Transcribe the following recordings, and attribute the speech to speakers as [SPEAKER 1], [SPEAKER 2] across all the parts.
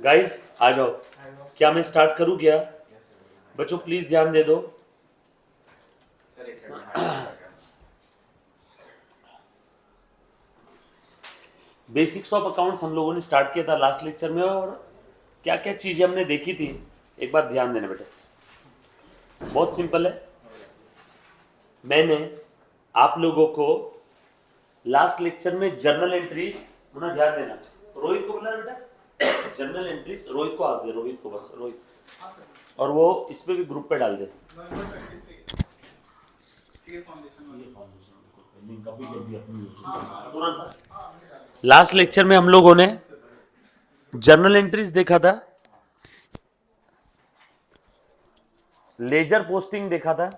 [SPEAKER 1] Guys आ जाओ। क्या मैं स्टार्ट करूं क्या? बच्चों प्लीज ध्यान दे दो। बेसिक्स ऑफ अकाउंट्स हम लोगों ने स्टार्ट किया था लास्ट लेक्चर में, और क्या क्या चीजें हमने देखी थी एक बार ध्यान देना बेटा। बहुत सिंपल है। मैंने आप लोगों को लास्ट लेक्चर में जर्नल एंट्रीज, मुन्ना ध्यान देना, रोहित को बोला बेटा जर्नल एंट्रीज, रोहित को आज दे, रोहित को बस, रोहित, और वो इस पे भी ग्रुप पे डाल दे। लास्ट लेक्चर में हम लोगों ने जर्नल एंट्रीज देखा था, लेजर पोस्टिंग देखा था,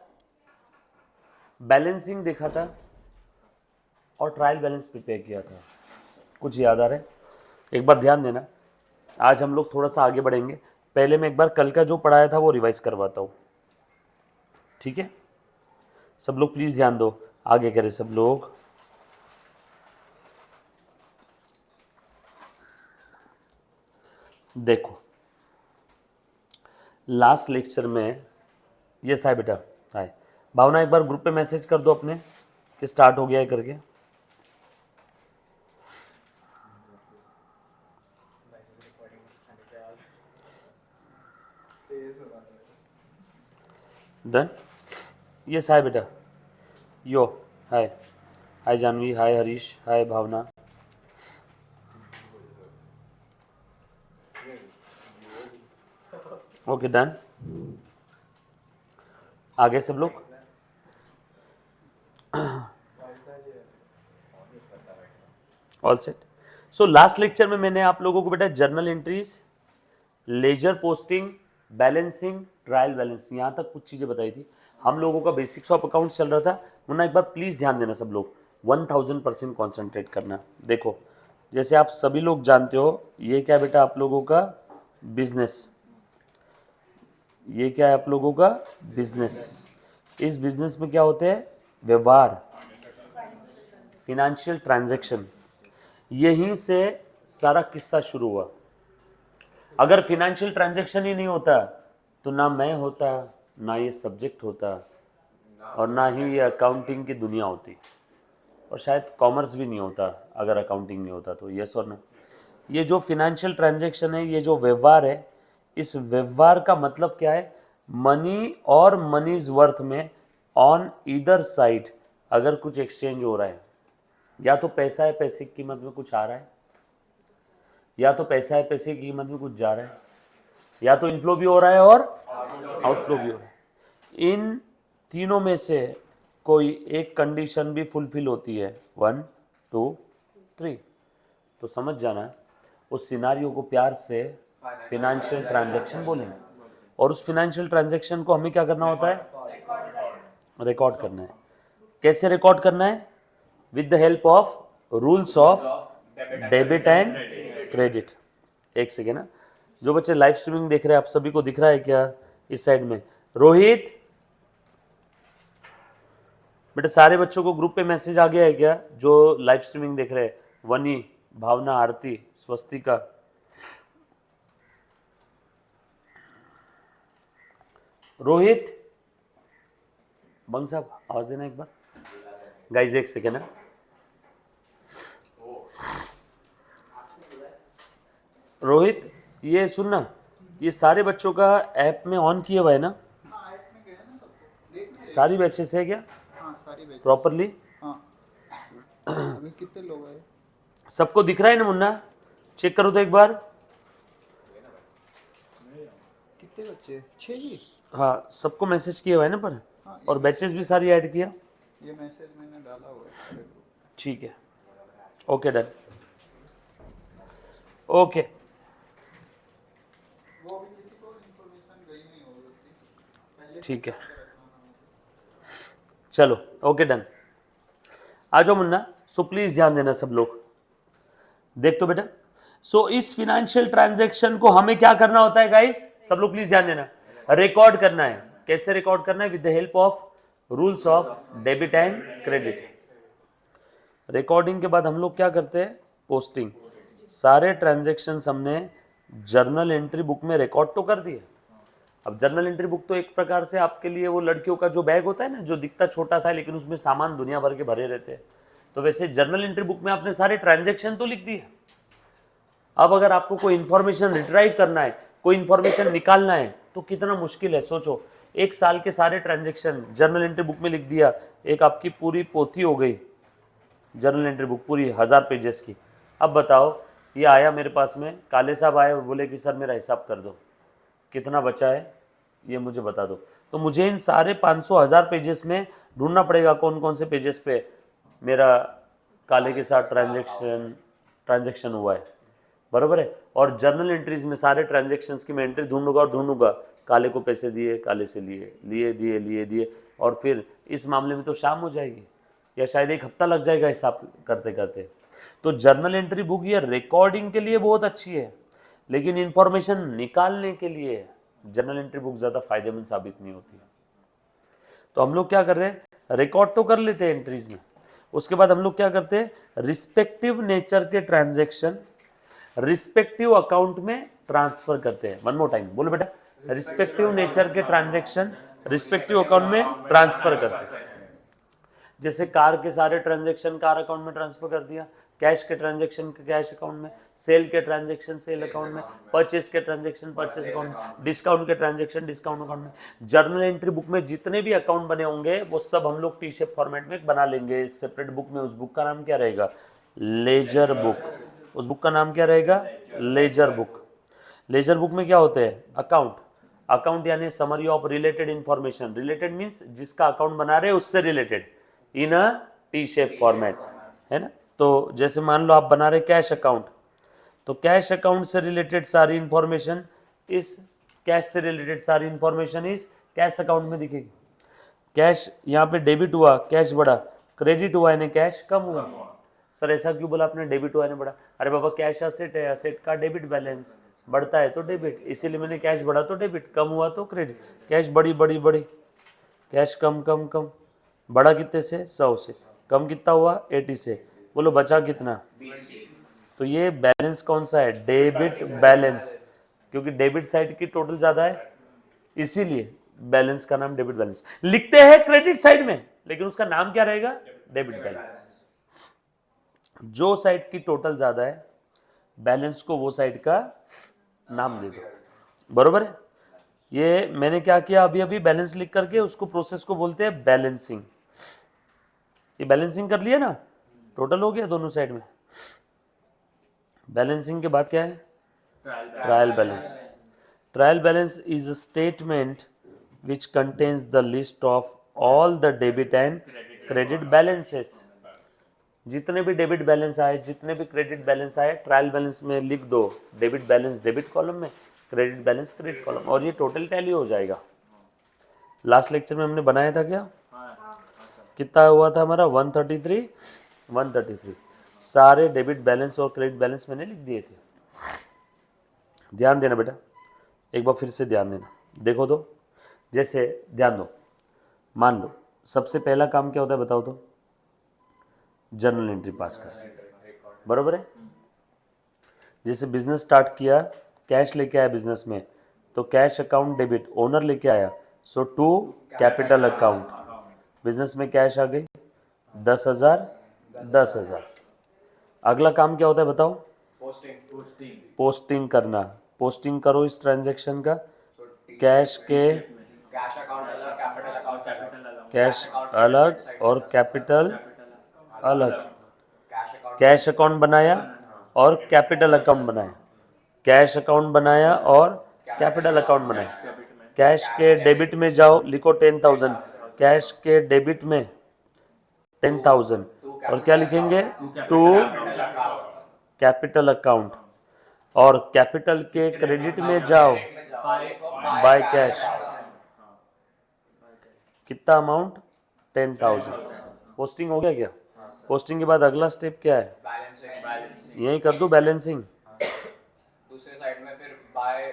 [SPEAKER 1] बैलेंसिंग देखा था, और ट्रायल बैलेंस प्रिपेयर किया था। कुछ याद आ रहा है? एक बार ध्यान देना। आज हम लोग थोड़ा सा आगे बढ़ेंगे। पहले मैं एक बार कल का जो पढ़ाया था वो रिवाइज करवाता हूं, ठीक है? सब लोग प्लीज ध्यान दो, आगे करें सब लोग। देखो लास्ट लेक्चर में ये साय बेटा, हाय भावना, एक बार ग्रुप पे मैसेज कर दो अपने कि स्टार्ट हो गया है करके। डन। ये साय बेटा, yo hi, hi Janvi, hi Harish, hi Bhavna. Okay done. आगे सब लोग। All set. So last lecture में मैंने आप लोगों को बेटा journal entries, ledger posting, balancing, trial balance, यहां तक कुछ चीजें बताई थी। हम लोगों का बेसिक्स ऑफ अकाउंट चल रहा था। मुन्ना एक बार प्लीज ध्यान देना सब लोग, 1000% कॉन्सेंट्रेट करना। देखो जैसे आप सभी लोग जानते हो, ये क्या बेटा आप लोगों का बिजनेस, ये क्या है आप लोगों का बिजनेस। इस बिजनेस में क्या होते हैं? व्यवहार, फिनेंशियल ट्रांजैक्शन। यहीं से सारा किस्सा शुरू हुआ। अगर फिनेंशियल ट्रांजैक्शन ही नहीं होता तो ना मैं होता, ना ये सब्जेक्ट होता, और ना ही ये अकाउंटिंग की दुनिया होती, और शायद कॉमर्स भी नहीं होता अगर अकाउंटिंग नहीं होता तो। यस और नो? ये जो फिनेंशियल ट्रांजैक्शन है, ये जो व्यवहार है, इस व्यवहार का मतलब क्या है? मनी और मनीज वर्थ में ऑन ईदर साइड अगर कुछ एक्सचेंज हो रहा है, या तो पैसा है, पैसे की कीमत में कुछ आ रहा है, या तो पैसा है, पैसे की कीमत में कुछ जा रहा है, या तो इनफ्लो भी हो रहा है और आउटफ्लो भी हो रहा है। इन तीनों में से कोई एक कंडीशन भी फुलफिल होती है, 1 2 3, तो समझ जाना उस सिनारियो को प्यार से फिनेंशियल ट्रांजैक्शन बोलेंगे। और उस फिनेंशियल ट्रांजैक्शन को हमें क्या करना होता है? रिकॉर्ड करना है। कैसे रिकॉर्ड करना है? With the help of rules of debit and credit. एक सेकेंड ना, जो बच्चे लाइव स्ट्रीमिंग देख रहे हैं आप सभी को दिख रहा है क्या इस साइड में? रोहित बेटा, सारे बच्चों को ग्रुप पे मैसेज आ गया है क्या जो लाइव स्ट्रीमिंग देख रहे हैं? वनी, भावना, आरती, स्वस्तिका, रोहित, बंग साहब आवाज देना एक बार। गाइज एक सेकेंड है। रोहित ये सुनना, ये सारे बच्चों का ऐप में ऑन किया हुआ है ना? सारी बैचेस है क्या प्रॉपरली?
[SPEAKER 2] अभी कितने लोग हैं?
[SPEAKER 1] सबको दिख रहा है ना मुन्ना? चेक करो तो एक बार।
[SPEAKER 2] कितने बच्चे? 6 जी।
[SPEAKER 1] हाँ सबको मैसेज किया हुआ है ना पर?
[SPEAKER 2] हाँ,
[SPEAKER 1] और बैचेस भी सारी ऐड किया?
[SPEAKER 2] ये मैसेज मैंने डाला हुआ है सारे ग्रुप।
[SPEAKER 1] ठीक है, ओके डन, ओके।
[SPEAKER 2] वो भी किसी को इन्फॉर्मेशन गई नहीं होगी पहले।
[SPEAKER 1] ठीक है चलो, ओके डन। आ जाओ मुन्ना। सो प्लीज ध्यान देना सब लोग। देख तो बेटा, सो इस फिनेंशियल ट्रांजैक्शन को हमें क्या करना होता है गाइस? सब लोग प्लीज ध्यान देना, रिकॉर्ड करना है। कैसे रिकॉर्ड करना है? With the help of rules of debit and credit. Recording के बाद हम लोग क्या करते हैं? पोस्टिंग। सारे ट्रांजैक्शंस हमने जर्नल एंट्री बुक में रिकॉर्ड तो कर दिए। अब जर्नल एंट्री बुक तो एक प्रकार से आपके लिए वो लड़कियों का जो बैग होता है ना, जो दिखता छोटा सा है लेकिन उसमें सामान दुनिया भर के भरे रहते हैं, तो वैसे जर्नल एंट्री बुक में आपने सारे ट्रांजैक्शन तो लिख दिए। अब अगर आपको कोई इंफॉर्मेशन रिट्राइव करना है, कोई इंफॉर्मेशन निकालना है, तो कितना मुश्किल है सोचो। एक साल के सारे ट्रांजैक्शन जर्नल एंट्री बुक में लिख दिया, एक आपकी पूरी पोथी हो गई जर्नल एंट्री बुक, पूरी 1000 पेजेस की। अब बताओ, ये आया मेरे पास में, काले साहब आए, बोले कि सर मेरा हिसाब कर दो, कितना बचा है ये मुझे बता दो। तो मुझे इन सारे 500,000 पेजेस में ढूंढना पड़ेगा कौन कौन से पेजेस पे मेरा काले के साथ ट्रांजैक्शन हुआ है, बराबर है। और जर्नल एंट्रीज में सारे ट्रांजैक्शंस की मैं एंट्री ढूंढूंगा और ढूंढूंगा, काले को पैसे दिए, काले से लिए दिए, और फिर इस मामले में तो शाम हो जाएगी या शायद एक हफ्ता लग जाएगा हिसाब करते करते। तो जर्नल एंट्री बुक ये रिकॉर्डिंग के लिए बहुत अच्छी है, लेकिन इंफॉर्मेशन निकालने के लिए जर्नल एंट्री बुक ज़्यादा फायदेमंद साबित नहीं होती है। तो हम लोग क्या कर रहे हैं, रिकॉर्ड तो कर लेते हैं एंट्रीज में, उसके बाद हम लोग क्या करते हैं, रिस्पेक्टिव नेचर के ट्रांजैक्शन रिस्पेक्टिव अकाउंट में ट्रांसफर करते हैं। वन मोर टाइम बोलो बेटा, रिस्पेक्टिव नेचर के ट्रांजैक्शन रिस्पेक्टिव अकाउंट में ट्रांसफर करते हैं। जैसे कार के सारे ट्रांजैक्शन कार अकाउंट में ट्रांसफर कर दिया, कैश के ट्रांजैक्शन के कैश अकाउंट में, सेल के ट्रांजैक्शन सेल अकाउंट में, परचेस के ट्रांजैक्शन परचेस अकाउंट में, डिस्काउंट के ट्रांजैक्शन डिस्काउंट अकाउंट में। जर्नल एंट्री बुक में जितने भी अकाउंट बने होंगे वो सब हम लोग टी शेप फॉर्मेट में बना लेंगे सेपरेट बुक में। उस बुक का नाम क्या रहेगा, लेजर बुक। उस बुक का नाम क्या रहेगा, लेजर बुक। लेजर बुक में क्या होते हैं, अकाउंट। अकाउंट यानी summary of related information. Related means जिसका अकाउंट बना रहे उससे रिलेटेड इन अ टी शेप फॉर्मेट, है ना। तो जैसे मान लो आप बना रहे कैश अकाउंट, तो कैश अकाउंट से रिलेटेड सारी इंफॉर्मेशन इस कैश से रिलेटेड सारी इंफॉर्मेशन इस कैश अकाउंट में दिखेगी। कैश यहाँ पे डेबिट हुआ, कैश बढ़ा, क्रेडिट हुआ यानी कैश कम हुआ। सर ऐसा क्यों बोला आपने, डेबिट हुआ यानी बढ़ा? अरे बाबा कैश असेट है, असेट का डेबिट बैलेंस बढ़ता है तो डेबिट, इसीलिए मैंने कैश बढ़ा तो डेबिट, कम हुआ तो क्रेडिट। कैश बढ़ी, कैश कम, बढ़ा कितने से, 100 से, कम कितना हुआ, 80 से, बोलो बचा कितना। तो ये बैलेंस कौन सा है, डेबिट बैलेंस, क्योंकि डेबिट साइड की टोटल ज्यादा है, इसीलिए बैलेंस का नाम डेबिट बैलेंस। लिखते हैं क्रेडिट साइड में, लेकिन उसका नाम क्या रहेगा, डेबिट बैलेंस। जो साइड की टोटल ज्यादा है बैलेंस को वो साइड का नाम दे दो, बरोबर है। ये मैंने क्या किया, अभी अभी बैलेंस लिख करके उसको प्रोसेस को बोलते हैं बैलेंसिंग। ये बैलेंसिंग कर लिया ना, टोटल हो गया दोनों साइड में। बैलेंसिंग के बाद क्या है, trial balance. Trial balance is a statement which contains the list of all the debit and credit balances. जितने भी डेबिट बैलेंस आए, जितने भी क्रेडिट बैलेंस आए, ट्रायल बैलेंस में लिख दो। डेबिट बैलेंस डेबिट कॉलम में, क्रेडिट बैलेंस क्रेडिट कॉलम, और ये टोटल टैली हो जाएगा। लास्ट लेक्चर में हमने बनाया था क्या, कितना हुआ था हमारा, 133 सारे डेबिट बैलेंस और क्रेडिट बैलेंस मैंने लिख दिए थे। ध्यान देना बेटा, एक बार फिर से ध्यान देना, देखो तो, जैसे ध्यान दो, मान लो सबसे पहला काम क्या होता है बताओ तो, जर्नल एंट्री पास कर, बरोबर है। जैसे बिजनेस स्टार्ट किया, कैश लेके आया बिजनेस में, तो कैश अकाउंट डेबिट, ओनर लेके आया, सो टू कैपिटल अकाउंट, बिजनेस में कैश आ गई 10,000। अगला काम क्या होता है बताओ, पोस्टिंग करना। पोस्टिंग करो इस ट्रांजैक्शन का, कैश अलग और कैपिटल अलग। कैश अकाउंट बनाया और कैपिटल अकाउंट बनाया, कैश अकाउंट बनाया और कैपिटल अकाउंट बनाया। कैश के डेबिट में जाओ, लिखो 10,000, कैश के डेबिट में 10,000, और क्या लिखेंगे, टू कैपिटल अकाउंट, और कैपिटल के क्रेडिट में जाओ, बाय कैश, कितना अमाउंट, 10,000। पोस्टिंग हो गया क्या? पोस्टिंग के बाद अगला स्टेप क्या है, यही कर दो बैलेंसिंग।
[SPEAKER 2] दूसरे साइड में फिर बाय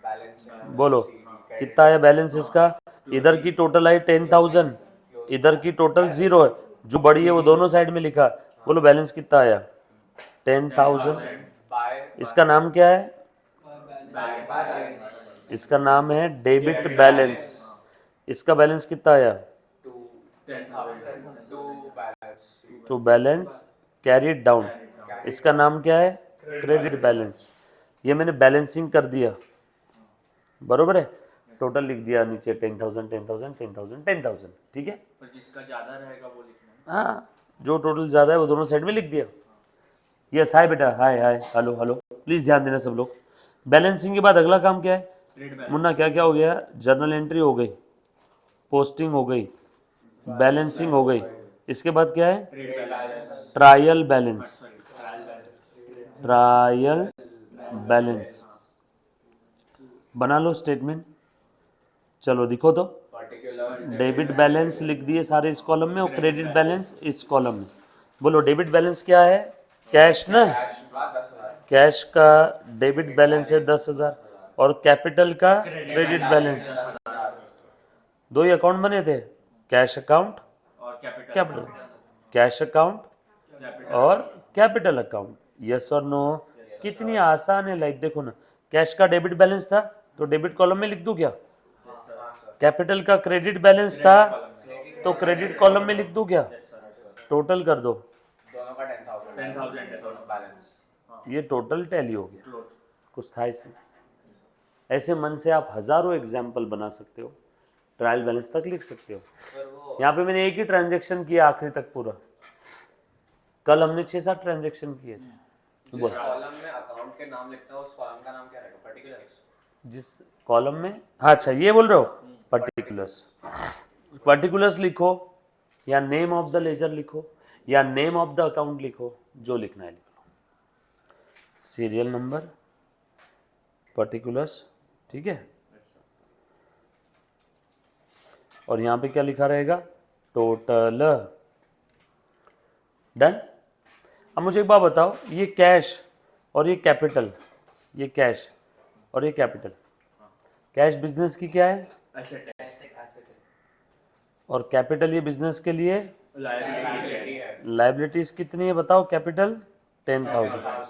[SPEAKER 2] बैलेंसिंग,
[SPEAKER 1] बोलो कितना है बैलेंस इसका, इधर की टोटल आई 10,000, इधर की टोटल 0 है, जो बड़ी है वो दोनों साइड में लिखा। बोलो बैलेंस कितना आया, 10,000। इसका नाम क्या है, इसका नाम है डेबिट बैलेंस। इसका बैलेंस कितना आया? To balance carried down. इसका नाम क्या है? Credit balance. ये मैंने बैलेंसिंग कर दिया, बरोबर है। टोटल लिख दिया नीचे 10,000 10,000 10,000 10,000, ठीक है।
[SPEAKER 3] पर जिसका ज्यादा रहेगा वो लिखना है।
[SPEAKER 1] हाँ, जो टोटल ज़्यादा है वो दोनों साइड में लिख दिया। यस, हाय बेटा, हाय हाय, हेलो हेलो, प्लीज़ ध्यान देना सब लोग। बैलेंसिंग के बाद अगला काम क्या है
[SPEAKER 3] ट्रेड बैलेंस।
[SPEAKER 1] मुन्ना? क्या क्या हो गया? जर्नल एंट्री हो गई, पोस्टिंग हो गई, बैलेंसिंग हो गई। इसके बाद क्या है?
[SPEAKER 3] Trade balance.
[SPEAKER 1] Trial balance.
[SPEAKER 3] Sorry, trial balance.
[SPEAKER 1] Trial balance बना लो स्टेटमेंट। चलो दिखो तो, डेबिट बैलेंस लिख दिए सारे इस कॉलम में और क्रेडिट बैलेंस इस कॉलम में। बोलो डेबिट बैलेंस क्या है? कैश ना, कैश का डेबिट बैलेंस है 10,000 और कैपिटल का क्रेडिट बैलेंस। दो ही अकाउंट बने थे, कैश अकाउंट,
[SPEAKER 3] और कैपिटल।
[SPEAKER 1] कैपिटल, कैश अकाउंट और कैपिटल अकाउंट। यस और नो? कितनी आसान है लाइफ, देखो ना। कैश का डेबिट बैलेंस था तो डेबिट कॉलम में लिख दूं क्या? कैपिटल का क्रेडिट बैलेंस था तो क्रेडिट कॉलम में लिख दूं क्या? टोटल कर दो,
[SPEAKER 2] दोनों का 10,000
[SPEAKER 3] है दोनों।
[SPEAKER 2] बैलेंस।
[SPEAKER 1] ये टोटल टैली हो गया।
[SPEAKER 3] क्लोज।
[SPEAKER 1] कुछ था इसमें? ऐसे मन से आप हजारों एग्जाम्पल बना सकते हो, ट्रायल बैलेंस तक लिख सकते हो।
[SPEAKER 2] पर वो
[SPEAKER 1] यहाँ पे मैंने एक ही ट्रांजेक्शन किया आखिरी तक पूरा। कल हमने 6-7 ट्रांजेक्शन किए थे।
[SPEAKER 2] जिस कॉलम में अकाउंट के नाम लिखता है उस कॉलम का नाम क्या रहेगा? पर्टिकुलर्स।
[SPEAKER 1] जिस कॉलम में, हाँ अच्छा ये बोल रहे हो, पर्टिकुलर्स। पर्टिकुलर्स लिखो या नेम ऑफ द लेजर लिखो या नेम ऑफ द अकाउंट लिखो, जो लिखना है लिख लो। सीरियल नंबर, पर्टिकुलर्स, ठीक है। और यहाँ पे क्या लिखा रहेगा? टोटल। डन। अब मुझे एक बात बताओ, ये कैश और ये कैपिटल, ये कैश और ये कैपिटल, कैश बिजनेस की क्या है
[SPEAKER 3] एसेट है।
[SPEAKER 1] और कैपिटल ये बिजनेस के लिए
[SPEAKER 3] लायबिलिटी है।
[SPEAKER 1] लाइबिलिटीज कितनी है बताओ? कैपिटल 10,000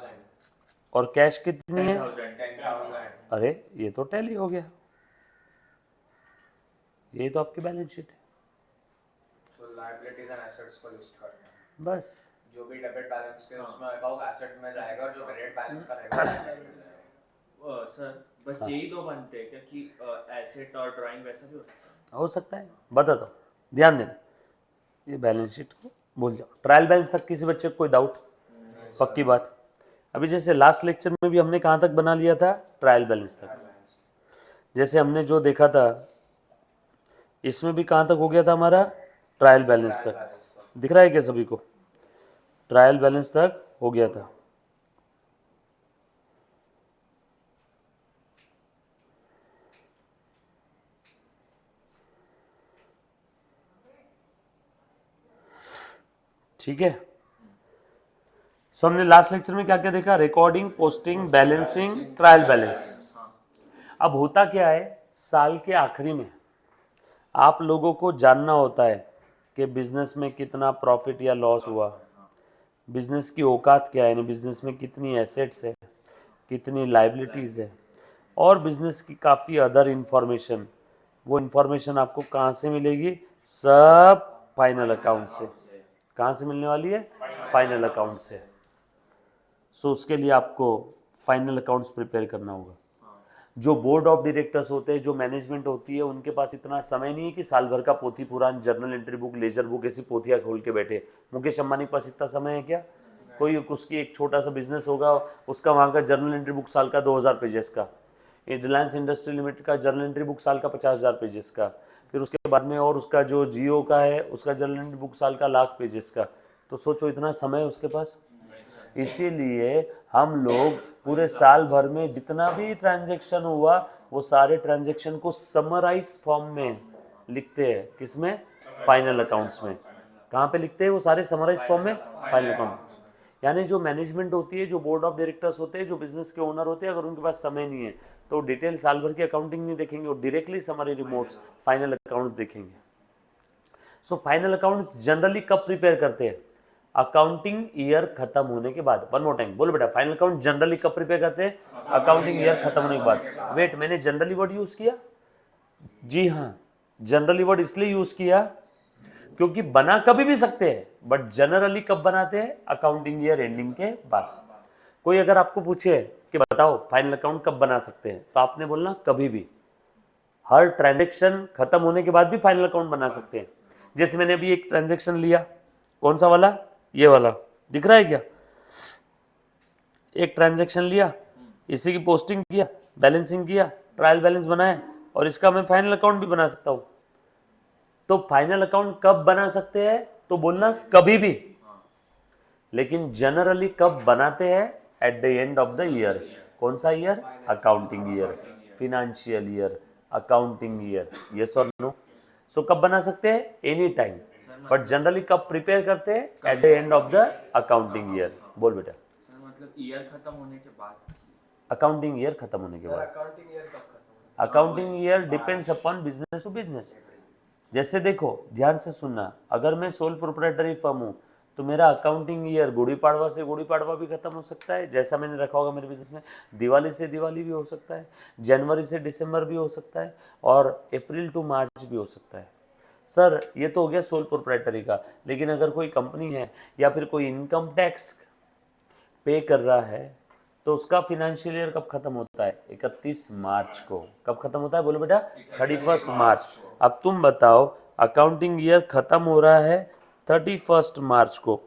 [SPEAKER 1] और कैश कितनी है?
[SPEAKER 2] 10,000।
[SPEAKER 1] अरे ये तो टैली हो गया, ये तो आपकी बैलेंस शीट है
[SPEAKER 2] सो लायबिलिटीज एंड एसेट्स को लिस्ट करना है।
[SPEAKER 1] बस।
[SPEAKER 2] जो भी डेबिट बैलेंस के उसमें आएगा वो एसेट में जाएगा और जो क्रेडिट बैलेंस का रहेगा
[SPEAKER 3] सर बस यही दो बनते हैं क्या कि एसेट और ड्राइंग वैसा भी
[SPEAKER 1] हो सकता है, बता दो, ध्यान देना। ये बैलेंस शीट को भूल जाओ। ट्रायल बैलेंस तक किसी बच्चे को कोई डाउट? पक्की बात। अभी जैसे लास्ट लेक्चर में भी हमने कहाँ तक बना लिया था? ट्रायल बैलेंस तक। जैसे हमने जो देखा था इसमें भी कहाँ तक हो गया था हमारा? ट्रायल बैलेंस तक। दिख रहा है क्या सभी को? ट्रायल बैलेंस तक हो गया था। ठीक है। सो हमने लास्ट लेक्चर में क्या क्या देखा? Recording, posting, balancing, trial balance. अब होता क्या है, साल के आखिरी में आप लोगों को जानना होता है कि बिजनेस में कितना प्रॉफिट या लॉस हुआ, बिजनेस की औकात क्या है, यानी बिजनेस में कितनी एसेट्स है, कितनी लाइबिलिटीज़ है, और बिजनेस की काफ़ी अदर इंफॉर्मेशन। वो इंफॉर्मेशन आपको कहाँ से मिलेगी? सब फाइनल अकाउंट से। कहाँ से मिलने वाली है? फाइनल अकाउंट से। सो उसके लिए आपको फाइनल अकाउंट्स प्रिपेयर करना होगा। जो बोर्ड ऑफ डायरेक्टर्स होते हैं, जो मैनेजमेंट होती है, उनके पास इतना समय नहीं है कि साल भर का पोथी पुराण, journal entry book, ledger book, ऐसी पोथियाँ खोल के बैठे। मुकेश अंबानी के पास इतना समय है क्या? कोई उसकी एक छोटा सा बिजनेस होगा, उसका वहाँ का जर्नल एंट्री बुक साल का 2,000 पेजेस का, रिलायंस इंडस्ट्री लिमिटेड का जर्नल एंट्री बुक साल का 50,000 पेजेस का, फिर उसके बाद में और उसका जो जियो का है उसका जर्नल एंट्री बुक साल का 1,00,000 पेजेस का। तो सोचो इतना समय है उसके पास। इसीलिए हम लोग पूरे साल भर में जितना भी ट्रांजैक्शन हुआ वो सारे ट्रांजैक्शन को समराइज फॉर्म में लिखते हैं। किसमें? फाइनल अकाउंट्स में। कहाँ पे लिखते हैं वो सारे समराइज फॉर्म में? Final account. यानी जो मैनेजमेंट होती है, जो बोर्ड ऑफ डायरेक्टर्स होते हैं, जो बिजनेस के ओनर होते हैं, अगर उनके पास समय नहीं है तो डिटेल साल भर की अकाउंटिंग नहीं देखेंगे, वो directly summary reports, final accounts देखेंगे। सो फाइनल अकाउंट्स जनरली कब प्रिपेयर करते हैं? अकाउंटिंग ईयर खत्म होने के बाद। वन मोर टाइम बोलो बेटा, फाइनल अकाउंट जनरली कब प्रिपेयर करते हैं? अकाउंटिंग ईयर खत्म होने के बाद। वेट, मैंने जनरली वर्ड यूज किया? जी हाँ, जनरली वर्ड इसलिए यूज किया क्योंकि बना कभी भी सकते हैं, बट जनरली कब बनाते हैं? अकाउंटिंग ईयर एंडिंग के बाद। कोई अगर आपको पूछे कि बताओ फाइनल अकाउंट कब बना सकते हैं, तो आपने बोलना कभी भी। हर ट्रांजैक्शन खत्म होने के बाद भी फाइनल अकाउंट बना सकते हैं। जैसे मैंने अभी एक ट्रांजैक्शन लिया, कौन सा वाला? ये वाला, दिख रहा है क्या? एक ट्रांजैक्शन लिया, इसी की पोस्टिंग किया, बैलेंसिंग किया, ट्रायल बैलेंस बनाया, और इसका मैं फाइनल अकाउंट भी बना सकता हूं। तो फाइनल अकाउंट कब बना सकते हैं? तो बोलना कभी भी। लेकिन जनरली कब बनाते हैं? Eight the end of the year. कौन सा year? Accounting year, financial year, accounting year. Yes और नो? सो कब बना सकते हैं? एनी टाइम, बट जनरली कब प्रिपेयर करते हैं? Eight the end of the accounting year. बोल बेटा।
[SPEAKER 3] सर मतलब ईयर खत्म होने के बाद।
[SPEAKER 1] अकाउंटिंग ईयर खत्म होने के बाद।
[SPEAKER 2] अकाउंटिंग ईयर कब खत्म?
[SPEAKER 1] Accounting year depends upon business to business. जैसे देखो, ध्यान से सुनना, अगर मैं सोल प्रोप्राइटरी फर्म हूँ तो मेरा अकाउंटिंग ईयर गुड़ी पाड़वा से गुड़ी पाड़वा भी खत्म हो सकता है, जैसा मैंने रखा होगा मेरे बिजनेस में। दिवाली से दिवाली भी हो सकता है, जनवरी से दिसंबर भी हो सकता है, और अप्रैल टू मार्च भी हो सकता है। सर ये तो हो गया सोल प्रोप्राइटरी का। लेकिन अगर कोई कंपनी है या फिर कोई इनकम टैक्स पे कर रहा है, तो उसका फिनेंशियल ईयर कब खत्म होता है? 31 मार्च को। कब खत्म होता है? बोलो बेटा, 31 मार्च। अब तुम बताओ, अकाउंटिंग ईयर खत्म हो रहा है 31 मार्च को,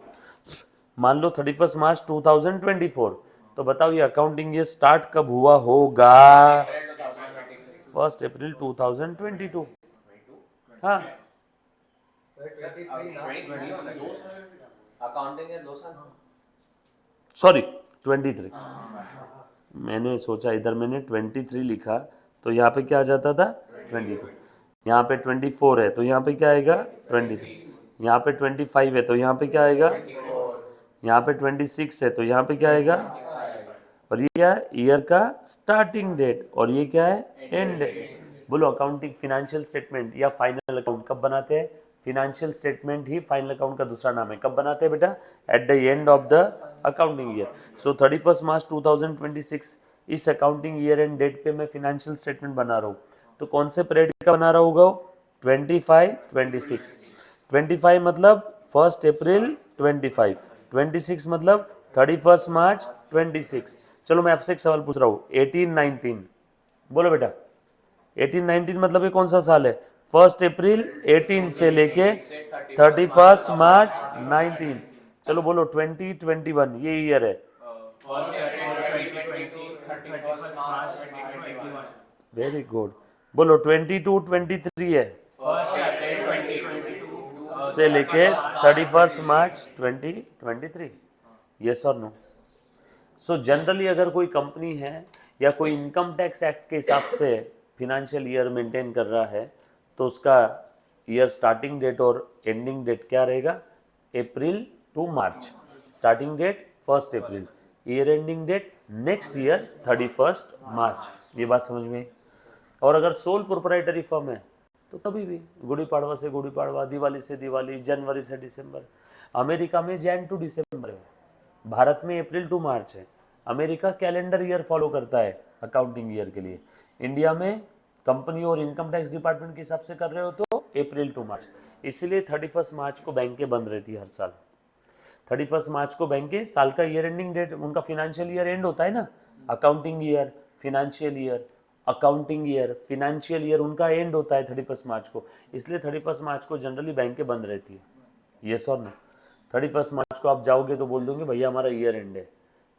[SPEAKER 1] मान लो 31 मार्च 2024, तो बताओ ये अकाउंटिंग ईयर स्टार्ट कब हुआ होगा? 1 अप्रैल 2022। हाँ,
[SPEAKER 2] अकाउंटिंग ईयर 2 साल।
[SPEAKER 1] सॉरी 23। मैंने सोचा इधर मैंने 23 लिखा, तो यहाँ पे क्या आ जाता था? 22। यहाँ पे 24 है तो यहाँ पे क्या आएगा? 23। यहाँ पे 25 है तो यहाँ पे क्या आएगा? यहाँ पे 26 है तो यहाँ पे क्या आएगा? और ये क्या है? ईयर का स्टार्टिंग डेट, और ये क्या है? End date. बोलो, अकाउंटिंग फिनेंशियल स्टेटमेंट या फाइनल अकाउंट कब बनाते हैं? फिनेंशियल स्टेटमेंट ही फाइनल अकाउंट का दूसरा नाम है। कब बनाते हैं बेटा? At the end of the accounting year. So 31 March 2026 इस अकाउंटिंग ईयर एंड डेट पे मैं फिनेंशियल स्टेटमेंट बना रहा हूँ। तो कौन से पीरियड का बना रहा होगा? 25, 26। 25 मतलब 1 अप्रैल 25, 26 मतलब 31 मार्च 26। चलो मैं आपसे एक सवाल पूछ रहा हूँ, 18, 19 बोलो बेटा। 18, 19 मतलब ये कौन सा साल है? 1 अप्रैल 18 से लेके 31 मार्च 19। चलो बोलो 20, 21 ये ईयर है।
[SPEAKER 3] फर्स्ट अप्रैल 2020, 31 मार्च 2021।
[SPEAKER 1] Very good. बोलो 22, 23 है
[SPEAKER 3] फर्स्ट अप्रैल 2022
[SPEAKER 1] से लेके 31 मार्च 2023। यस और नो? सो जनरली अगर कोई कंपनी है या कोई इनकम टैक्स एक्ट के हिसाब से फिनेंशियल ईयर मेंटेन कर रहा है, तो उसका ईयर स्टार्टिंग डेट और एंडिंग डेट क्या रहेगा? April to March. Starting date 1 April, year ending date next year 31 March. ये बात समझ में आई? और अगर सोल प्रोप्राइटरी फर्म है तो कभी भी, गुड़ी पाड़वा से गुड़ी पाड़वा, दिवाली से दिवाली, जनवरी से दिसंबर। अमेरिका में जैन टू दिसंबर है, भारत में अप्रैल टू मार्च है। अमेरिका कैलेंडर ईयर फॉलो करता है अकाउंटिंग ईयर के लिए। इंडिया में कंपनी और इनकम टैक्स डिपार्टमेंट के हिसाब से कर रहे हो तो अप्रैल टू मार्च। इसलिए 31 मार्च को बैंकें बंद रहती है हर साल। 31 मार्च को बैंकें, साल का ईयर एंडिंग डेट, उनका फिनेंशियल ईयर एंड होता है ना। Accounting year, financial year, accounting year, financial year उनका एंड होता है 31 मार्च को। इसलिए 31 मार्च को जनरली बैंकें बंद रहती है। यस और नो? 31 मार्च को आप जाओगे तो बोल दोगे भैया हमारा ईयर एंड है,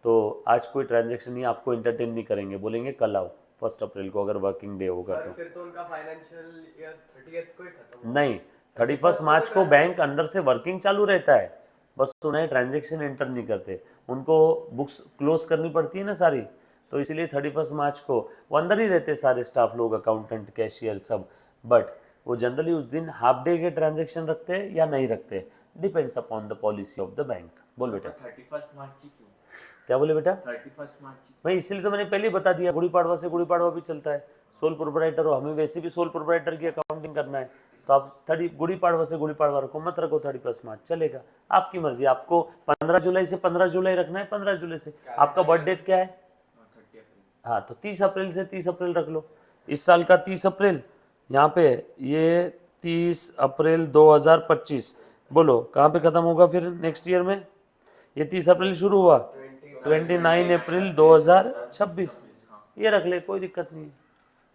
[SPEAKER 1] तो आज कोई ट्रांजैक्शन नहीं, आपको एंटरटेन नहीं करेंगे, बोलेंगे कल आओ 1 अप्रैल को, अगर वर्किंग डे होगा तो।
[SPEAKER 2] फिर तो उनका फाइनेंशियल ईयर 30th को ही खत्म।
[SPEAKER 1] नहीं, 31 मार्च को बैंक अंदर से वर्किंग चालू रहता है, बस उन्हें ट्रांजैक्शन एंटर नहीं करते, उनको बुक्स क्लोज करनी पड़ती है ना सारी, तो इसलिए 31 मार्च को वो अंदर ही रहते सारे स्टाफ लोग, अकाउंटेंट, कैशियर सब। बट वो जनरली उस दिन हाफ डे के ट्रांजैक्शन रखते हैं या नहीं रखते, depends upon the policy of the bank. बोल बेटा।
[SPEAKER 3] 31 मार्च ही क्यों?
[SPEAKER 1] क्या बोले बेटा?
[SPEAKER 3] 31 मार्च ही।
[SPEAKER 1] भाई इसलिए तो मैंने पहले ही बता दिया, गुड़ी पाड़वा से गुड़ी पाड़वा भी चलता है। सोल प्रोप्राइटर हो, हमें वैसे भी सोल प्रोप्राइटर की अकाउंटिंग करना है, तो आप 30 गुड़ी पाड़वा से गुड़ी पाड़वा रखो, मत रखो 31 मार्च, चलेगा, आपकी मर्जी। आपको 15 जुलाई से 15 जुलाई रखना है, 15 जुलाई से। आपका बर्थ डेट क्या है?
[SPEAKER 3] 30 अप्रैल।
[SPEAKER 1] हाँ, तो 30 अप्रैल से 30 अप्रैल रख लो। इस साल का 30 अप्रैल, यहाँ पे ये 30 अप्रैल 2025, बोलो कहाँ पे खत्म होगा फिर नेक्स्ट ईयर में? ये 30 अप्रैल शुरू हुआ, 29 अप्रैल 2026, ये रख ले, कोई दिक्कत नहीं है,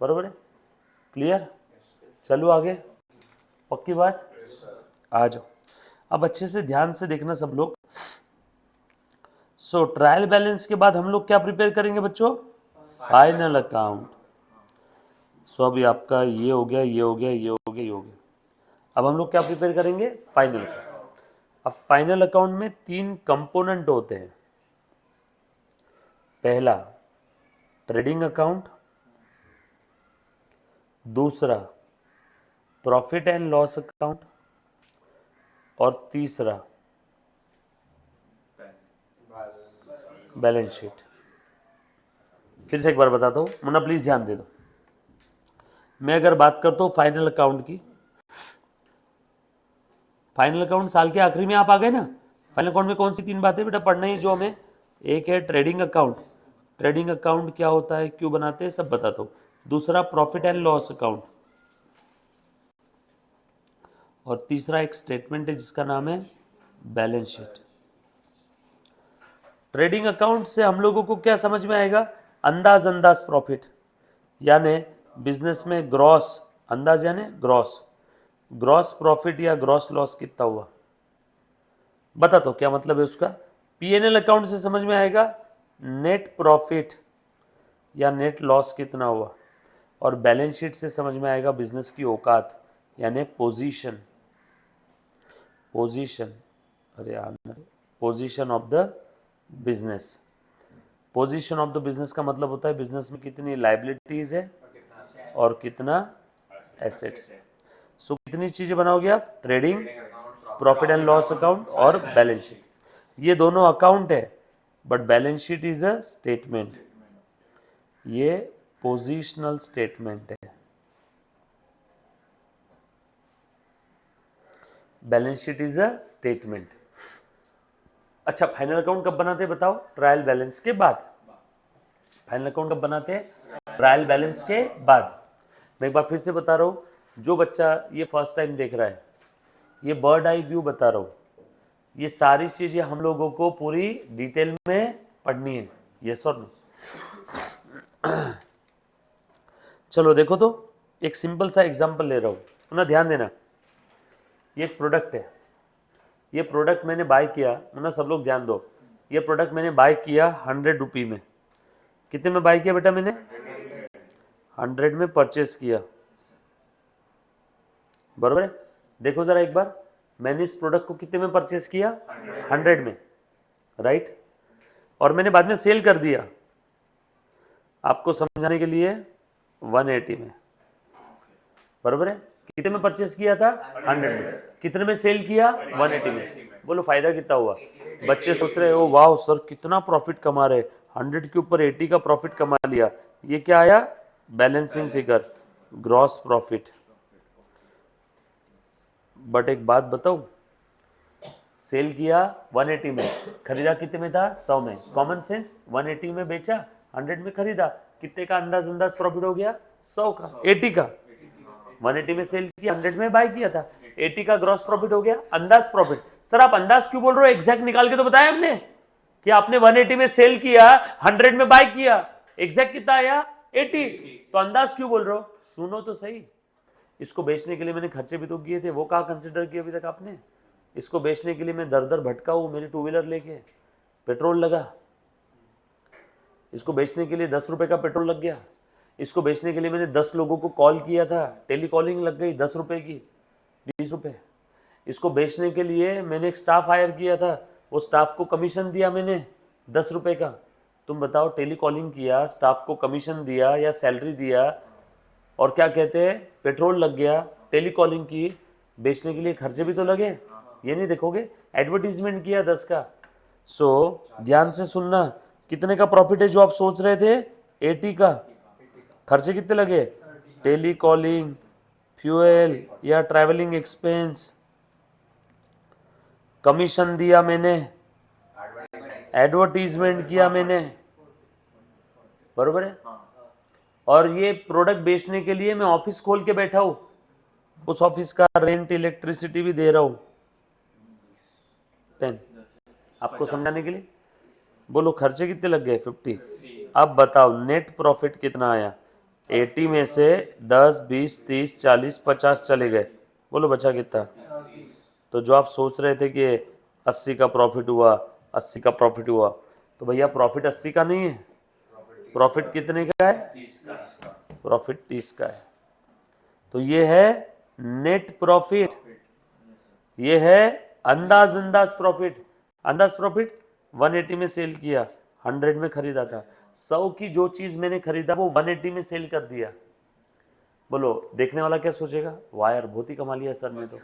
[SPEAKER 1] बरोबर है? क्लियर? चलो आगे, पक्की बात? आ जाओ, अब अच्छे से ध्यान से देखना सब लोग। सो ट्रायल बैलेंस के बाद हम लोग क्या प्रिपेयर करेंगे बच्चों? Final account. सो अभी आपका ये हो गया, ये हो गया, ये हो गया, ये हो गया। अब हम लोग क्या प्रिपेयर करेंगे? Final account. अब फाइनल अकाउंट में 3 कंपोनेंट होते हैं। पहला ट्रेडिंग अकाउंट, दूसरा प्रॉफिट एंड लॉस अकाउंट, और तीसरा बैलेंस शीट। फिर से एक बार बताता हूँ, मुन्ना प्लीज ध्यान दे दो। मैं अगर बात करता हूँ फाइनल अकाउंट की, फाइनल अकाउंट साल के आखिरी में आप आ गए ना। फाइनल अकाउंट में कौन सी 3 बातें बेटा पढ़ना ही जो हमें? एक है ट्रेडिंग अकाउंट, ट्रेडिंग अकाउंट क्या होता है, क्यों बनाते हैं, सब बताता हूँ। दूसरा प्रॉफिट एंड लॉस अकाउंट, और तीसरा एक स्टेटमेंट है जिसका नाम है बैलेंस शीट। ट्रेडिंग अकाउंट से हम लोगों को क्या समझ में आएगा? अंदाज प्रॉफिट, यानी बिजनेस में ग्रॉस अंदाज, यानी ग्रॉस प्रॉफिट या ग्रॉस लॉस कितना हुआ, बता दो क्या मतलब है उसका। पीएनएल अकाउंट से समझ में आएगा नेट प्रॉफिट या नेट लॉस कितना हुआ, और बैलेंस शीट से समझ में आएगा बिजनेस की औकात यानी position of the business. Position of the business का मतलब होता है बिजनेस में कितनी लायबिलिटीज है और कितना एसेट्स है। सो कितनी चीजें बनाओगे आप? Trading, profit and loss account और बैलेंस शीट। ये दोनों अकाउंट है, but balance sheet is a statement, ये पोजिशनल स्टेटमेंट है। Balance sheet is a statement. अच्छा, फाइनल अकाउंट कब बनाते हैं बताओ? ट्रायल बैलेंस के बाद। फाइनल अकाउंट कब बनाते हैं? ट्रायल बैलेंस के बाद। मैं एक बार फिर से बता रहा हूँ, जो बच्चा ये फर्स्ट टाइम देख रहा है, ये बर्ड आई व्यू बता रहा हूँ, ये सारी चीजें हम लोगों को पूरी डिटेल में पढ़नी है, यस और नो? चलो देखो तो, एक सिंपल सा एग्जांपल ले रहा हूँ ना, ध्यान देना। ये एक प्रोडक्ट है, ये प्रोडक्ट मैंने बाय किया ना, सब लोग ध्यान दो। ये प्रोडक्ट मैंने बाय किया 100 रुपये में। कितने में बाय किया बेटा मैंने? 100 में परचेस किया, बरोबर है? देखो जरा एक बार, मैंने इस प्रोडक्ट को कितने में परचेस किया? 100 में, राइट? और मैंने बाद में सेल कर दिया, आपको समझाने के लिए 180 में, बरोबर है? कितने में परचेस किया था? 100 में। कितने में सेल किया? 180 में। बोलो फायदा कितना हुआ? बच्चे सोच रहे हो वाह सर कितना प्रॉफिट कमा रहे, 100 के ऊपर 80 का प्रॉफिट कमा लिया। ये क्या आया? Balancing figure, gross profit. But एक बात बताऊं, सेल किया 180 में, खरीदा कितने में था? 100 में। कॉमन सेंस, 180 में बेचा, 100 में खरीदा, कितने का अंदाज प्रॉफिट हो गया? 100 का, 80 का। 180 में सेल किया, 100 में बाय किया था, 80 का ग्रॉस प्रॉफिट हो गया, अंदाज प्रॉफिट। सर आप अंदाज क्यों बोल रहे हो? एग्जैक्ट निकाल के तो बताया हमने कि आपने 180 में सेल किया, 100 में बाय किया, एग्जैक्ट कितना आया? 80। तो अंदाज क्यों बोल रहे हो? सुनो तो सही। इसको बेचने के लिए मैंने खर्चे भी तो किए थे, वो कहाँ कंसिडर किए अभी तक आपने? इसको बेचने के लिए मैं दर दर भटका हूँ, मेरी 2 व्हीलर लेके, पेट्रोल लगा। इसको बेचने के लिए 10 रुपए का पेट्रोल लग गया। इसको बेचने के लिए मैंने 10 लोगों को कॉल किया था, टेली कॉलिंग लग गई 10 रुपए की, 20 रुपए। इसको बेचने के लिए मैंने एक स्टाफ हायर किया था, वो स्टाफ को कमीशन दिया मैंने 10 रुपए का। तुम बताओ, टेली कॉलिंग किया, स्टाफ को कमीशन दिया या सैलरी दिया, और क्या कहते हैं पेट्रोल लग गया, टेली कॉलिंग की, बेचने के लिए खर्चे भी तो लगे, ये नहीं देखोगे? एडवर्टीजमेंट किया 10 का। सो ध्यान से सुनना, कितने का प्रॉफिट है जो आप सोच रहे थे? 80 का। खर्चे कितने लगे? टेली कॉलिंग, फ्यूल या ट्रैवलिंग एक्सपेंस, कमीशन दिया मैंने, एडवर्टीजमेंट किया मैंने, बरोबर है। और ये प्रोडक्ट बेचने के लिए मैं ऑफिस खोल के बैठा हूं, उस ऑफिस का रेंट इलेक्ट्रिसिटी भी दे रहा हूं। 10 आपको समझाने के लिए बोलो, खर्चे कितने लग गए? 50। अब बताओ नेट प्रॉफिट कितना आया? 80 में से 10, 20, 30, 40, 50 चले गए, बोलो बचा कितना? तो जो आप सोच रहे थे कि 80 का प्रॉफिट हुआ, 80 का प्रॉफिट हुआ, तो भैया प्रॉफिट 80 का नहीं है, प्रॉफिट कितने का है? प्रॉफिट 30 का है। तो ये है नेट प्रॉफिट, ये है अंदाज प्रॉफिट। अंदाज प्रॉफिट 180 में सेल किया, 100 में खरीदा था, 100 की जो चीज मैंने खरीदा वो 180 में सेल कर दिया। बोलो देखने वाला क्या सोचेगा? वाह यार बहुत ही कमा लिया सर ने, तो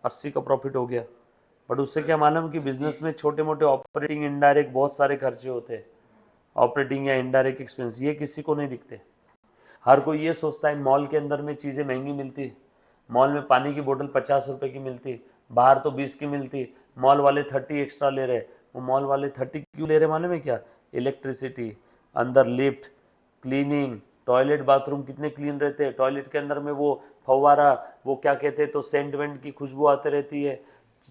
[SPEAKER 1] 80 का प्रॉफिट हो गया। बट उससे क्या मालूम कि बिजनेस में छोटे मोटे ऑपरेटिंग इनडायरेक्ट बहुत सारे खर्चे होते हैं, ऑपरेटिंग या इनडायरेक्ट एक्सपेंस, ये किसी को नहीं दिखते। हर कोई ये सोचता है मॉल के अंदर में चीज़ें महंगी मिलती, मॉल में पानी की बोतल 50 रुपए की मिलती, बाहर तो 20 की मिलती, मॉल वाले 30 एक्स्ट्रा ले रहे। वो मॉल वाले 30 क्यों ले रहे मालूम है क्या? इलेक्ट्रिसिटी, अंदर लिफ्ट, क्लीनिंग, टॉयलेट बाथरूम कितने क्लीन रहते हैं, टॉयलेट के अंदर में वो फव्वारा, वो क्या कहते हैं, तो सेंट वेंट की खुशबू आती रहती है,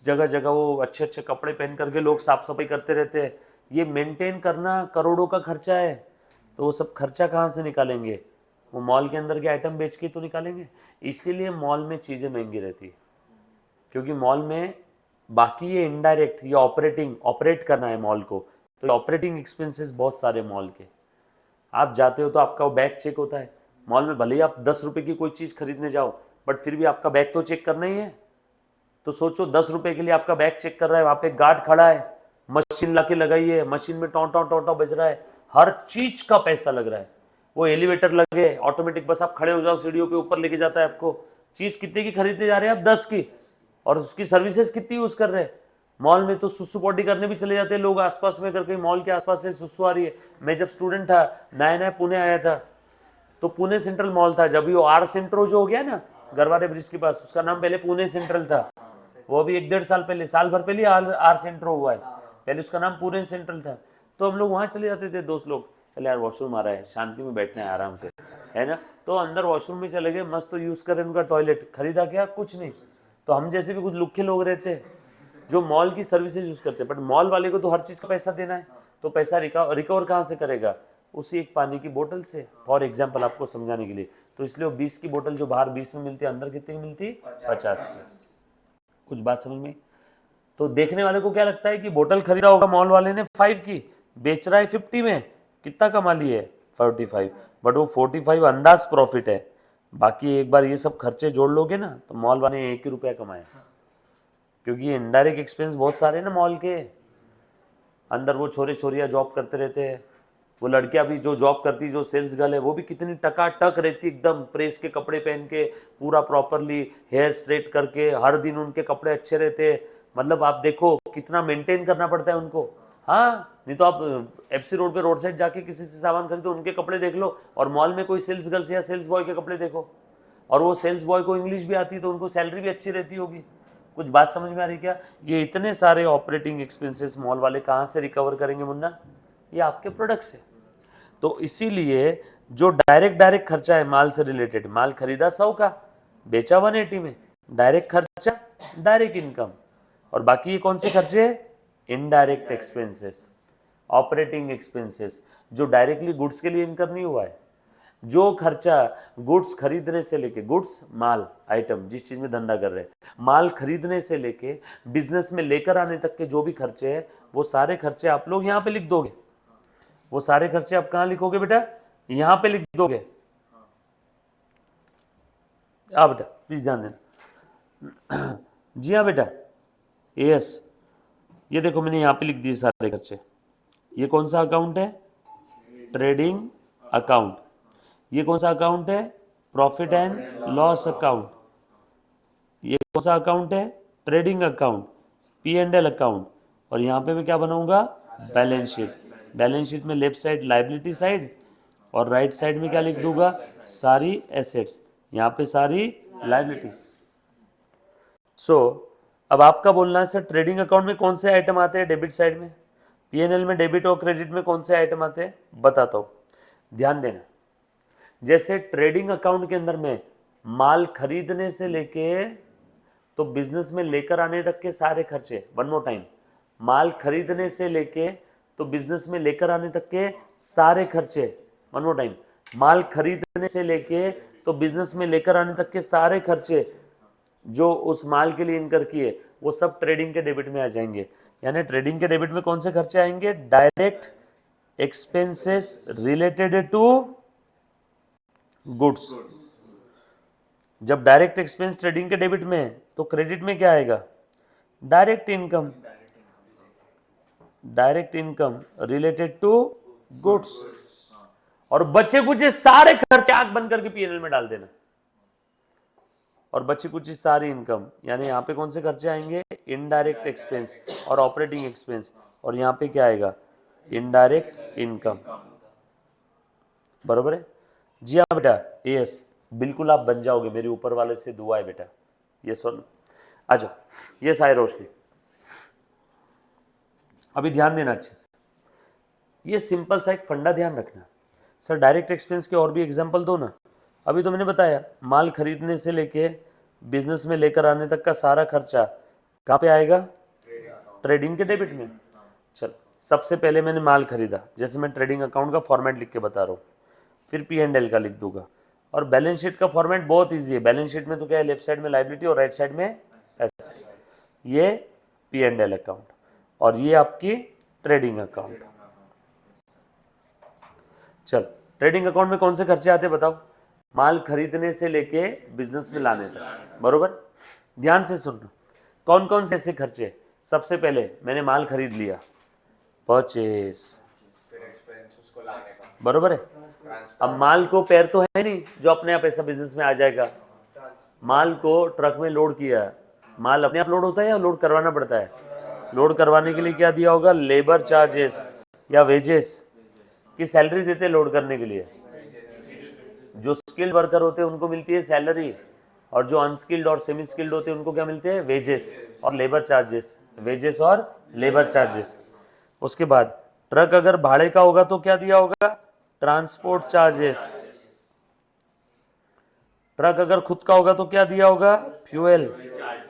[SPEAKER 1] जगह जगह वो अच्छे अच्छे कपड़े पहन करके लोग साफ सफाई करते रहते हैं। ये मेंटेन करना करोड़ों का खर्चा है। तो वो सब खर्चा कहाँ से निकालेंगे? वो मॉल के अंदर के आइटम बेच के तो निकालेंगे। इसीलिए मॉल में चीज़ें महंगी रहती है, क्योंकि मॉल में बाकी ये इनडायरेक्ट, ये ऑपरेट करना है मॉल को, तो ऑपरेटिंग एक्सपेंसेस बहुत सारे मॉल के। आप जाते हो तो आपका वो बैग चेक होता है मॉल में, भले ही आप 10 रुपये की कोई चीज़ खरीदने जाओ, बट फिर भी आपका बैग तो चेक करना ही है। तो सोचो 10 रुपये के लिए आपका बैग चेक कर रहा है, वहाँ पे गार्ड खड़ा है, मशीन ला के लगाई है, मशीन में टों टों बज रहा है, हर चीज का पैसा लग रहा है। वो एलिवेटर लगे ऑटोमेटिक, बस आप खड़े हो जाओ सीढ़ियों पे ऊपर लेके जाता है आपको। चीज कितने की खरीदने जा रहे हैं आप? 10 की, और उसकी सर्विसेज कितनी यूज कर रहे हैं। मॉल में तो सुसु पॉटी करने भी चले जाते हैं लोग आसपास में, करके मॉल के आसपास से सुसु आ रही है। मैं जब स्टूडेंट था, नया नया पुणे आया था, तो पुणे सेंट्रल मॉल था, जब वो आर सेंट्रो जो हो गया ना गरवारे ब्रिज के पास, उसका नाम पहले पुणे सेंट्रल था। वो भी 1-1.5 साल पहले, साल भर पहले आर सेंट्रो हुआ है, पहले उसका नाम पुणे सेंट्रल था। तो हम लोग वहाँ चले जाते थे, दोस्त लोग, चले यार वॉशरूम आ रहा है, शांति में बैठना है आराम से, है ना। तो अंदर वॉशरूम में चले गए, मस्त यूज करें उनका टॉयलेट, खरीदा क्या? कुछ नहीं। तो हम जैसे भी कुछ लुक्खे लोग रहते हैं जो मॉल की सर्विसेज यूज करते हैं, बट मॉल वाले को तो हर चीज का पैसा देना है, तो पैसा रिकवर कहाँ से करेगा? उसी एक पानी की बोतल से, फॉर एग्जाम्पल आपको समझाने के लिए। तो इसलिए वो 20 की बोतल जो बाहर 20 में मिलती है, अंदर कितनी मिलती? 50 की। कुछ बात समझ में? तो देखने वाले को क्या लगता है कि बोतल खरीदा होगा मॉल वाले ने 5 की, बेच रहा है 50 में, कितना कमा लिए? 45। बट वो 45 अंदाज प्रॉफिट है। बाकी एक बार ये सब खर्चे जोड़ लोगे ना, तो मॉल वाले ने 1 ही रुपया कमाया, क्योंकि इनडायरेक्ट एक्सपेंस बहुत सारे हैं ना मॉल के अंदर। वो छोरे छोरियाँ जॉब करते रहते हैं, वो लड़कियां भी जो जॉब करती, जो सेल्स गर्ल है, वो भी कितनी टकाटक रहती, एकदम प्रेस के कपड़े पहन के, पूरा प्रॉपरली हेयर स्ट्रेट करके, हर दिन उनके कपड़े अच्छे रहते हैं। मतलब आप देखो कितना मेंटेन करना पड़ता है उनको। हाँ, नहीं तो आप एफसी रोड पे रोड साइड जाके किसी से सामान खरीदो, उनके कपड़े देख लो, और मॉल में कोई सेल्स गर्ल्स या सेल्स बॉय के कपड़े देखो, और वो सेल्स बॉय को इंग्लिश भी आती है, तो उनको सैलरी भी अच्छी रहती होगी। कुछ बात समझ में आ रही क्या? ये इतने सारे ऑपरेटिंग एक्सपेंसेस मॉल वाले कहाँ से रिकवर करेंगे मुन्ना? ये आपके प्रोडक्ट से। तो इसीलिए जो डायरेक्ट खर्चा है माल से रिलेटेड, माल खरीदा 100 का, बेचा 180 में, डायरेक्ट खर्चा, डायरेक्ट इनकम। और बाकी ये कौन से खर्चे हैं? इनडायरेक्ट एक्सपेंसेस, ऑपरेटिंग एक्सपेंसेस, जो डायरेक्टली गुड्स के लिए इनकम नहीं हुआ है। जो खर्चा गुड्स खरीदने से लेके, गुड्स माल आइटम जिस चीज में धंधा कर रहे हैं, माल खरीदने से लेके बिजनेस में लेकर आने तक के जो भी खर्चे हैं, वो सारे खर्चे आप लोग यहाँ पे लिख दोगे। वो सारे खर्चे आप कहाँ लिखोगे बेटा? यहां पे लिख दोगे। बेटा प्लीज ध्यान देना। जी हाँ बेटा, यस, ये देखो मैंने यहाँ पे लिख दिए सारे खर्चे। ये कौन सा अकाउंट है? Trading account. ये कौन सा अकाउंट है? Profit and loss account. ये कौन सा अकाउंट है? Trading account, P&L account. और यहाँ पे मैं क्या बनाऊंगा? Balance sheet. बैलेंस शीट में लेफ्ट साइड लाइबिलिटी साइड, और राइट साइड में क्या लिख दूंगा? सारी एसेट्स। यहाँ पे सारी लाइबिलिटीज। सो अब आपका बोलना है सर ट्रेडिंग अकाउंट में कौन से आइटम आते हैं डेबिट साइड में, पीएनएल में डेबिट और क्रेडिट में कौन से आइटम आते हैं बताता हूं, ध्यान देना। जैसे ट्रेडिंग अकाउंट के अंदर में माल खरीदने से लेके तो बिजनेस में लेकर आने तक के सारे खर्चे, वन मोर टाइम, माल खरीदने से लेके तो बिजनेस में लेकर आने तक के सारे खर्चे, वन मोर टाइम, माल खरीदने से लेके तो बिजनेस में लेकर आने तक के सारे खर्चे जो उस माल के लिए इनकर किए वो सब ट्रेडिंग के डेबिट में आ जाएंगे। यानी ट्रेडिंग के डेबिट में कौन से खर्चे आएंगे, direct expenses related to goods. जब डायरेक्ट एक्सपेंस ट्रेडिंग के डेबिट में है तो क्रेडिट में क्या आएगा, direct income, direct income related to goods. और बचे कुछ सारे खर्चे आंख बंद करके पीएनएल में डाल देना, और बची कुछ सारी इनकम, यानी यहाँ पे कौन से खर्चे आएंगे, इनडायरेक्ट एक्सपेंस और ऑपरेटिंग एक्सपेंस, और यहाँ पे क्या आएगा, इनडायरेक्ट इनकम। बरोबर है जी हाँ बेटा, यस बिल्कुल आप बन जाओगे, मेरे ऊपर वाले से दुआ है बेटा, ये सुन आ जाओ, ये सारे रोशनी। अभी ध्यान देना अच्छे से, ये सिंपल सा एक फंडा ध्यान रखना। सर डायरेक्ट एक्सपेंस के और भी एग्जांपल दो ना। अभी तो मैंने बताया माल खरीदने से लेके बिजनेस में लेकर आने तक का सारा खर्चा कहाँ पे आएगा, ट्रेडिंग के डेबिट में। चल सबसे पहले मैंने माल खरीदा, जैसे मैं ट्रेडिंग अकाउंट का फॉर्मेट लिख के बता रहा हूँ, फिर P&L का लिख दूंगा। और बैलेंस शीट का फॉर्मेट बहुत ईजी है, बैलेंस शीट में तो क्या है, लेफ्ट साइड में लाइबिलिटी और राइट साइड में एसेट। ये P&L अकाउंट और ये आपकी ट्रेडिंग अकाउंट। चल ट्रेडिंग अकाउंट में कौन से खर्चे आते हैं बताओ, माल खरीदने से लेके बिजनेस में लाने तक। बरोबर, ध्यान से सुनना, कौन कौन से ऐसे खर्चे। सबसे पहले मैंने माल खरीद लिया, परचेस,
[SPEAKER 2] फिर एक्सपेंस उसको लाने का,
[SPEAKER 1] बरोबर है। अब माल को पैर तो है नहीं जो अपने आप ऐसा बिजनेस में आ जाएगा, माल को ट्रक में लोड किया, माल अपने आप लोड होता है या लोड करवाना पड़ता है, लोड करवाने के लिए क्या दिया होगा, लेबर चार्जेस या वेजेस की सैलरी देते लोड करने के लिए। जो स्किल्ड वर्कर होते हैं उनको मिलती है सैलरी, और जो अनस्किल्ड और सेमी स्किल्ड होते हैं उनको क्या मिलते हैं, वेजेस और लेबर चार्जेस, वेजेस और लेबर चार्जेस। उसके बाद ट्रक अगर भाड़े का होगा तो क्या दिया होगा, ट्रांसपोर्ट चार्जेस। ट्रक अगर खुद का होगा तो क्या दिया होगा, फ्यूएल।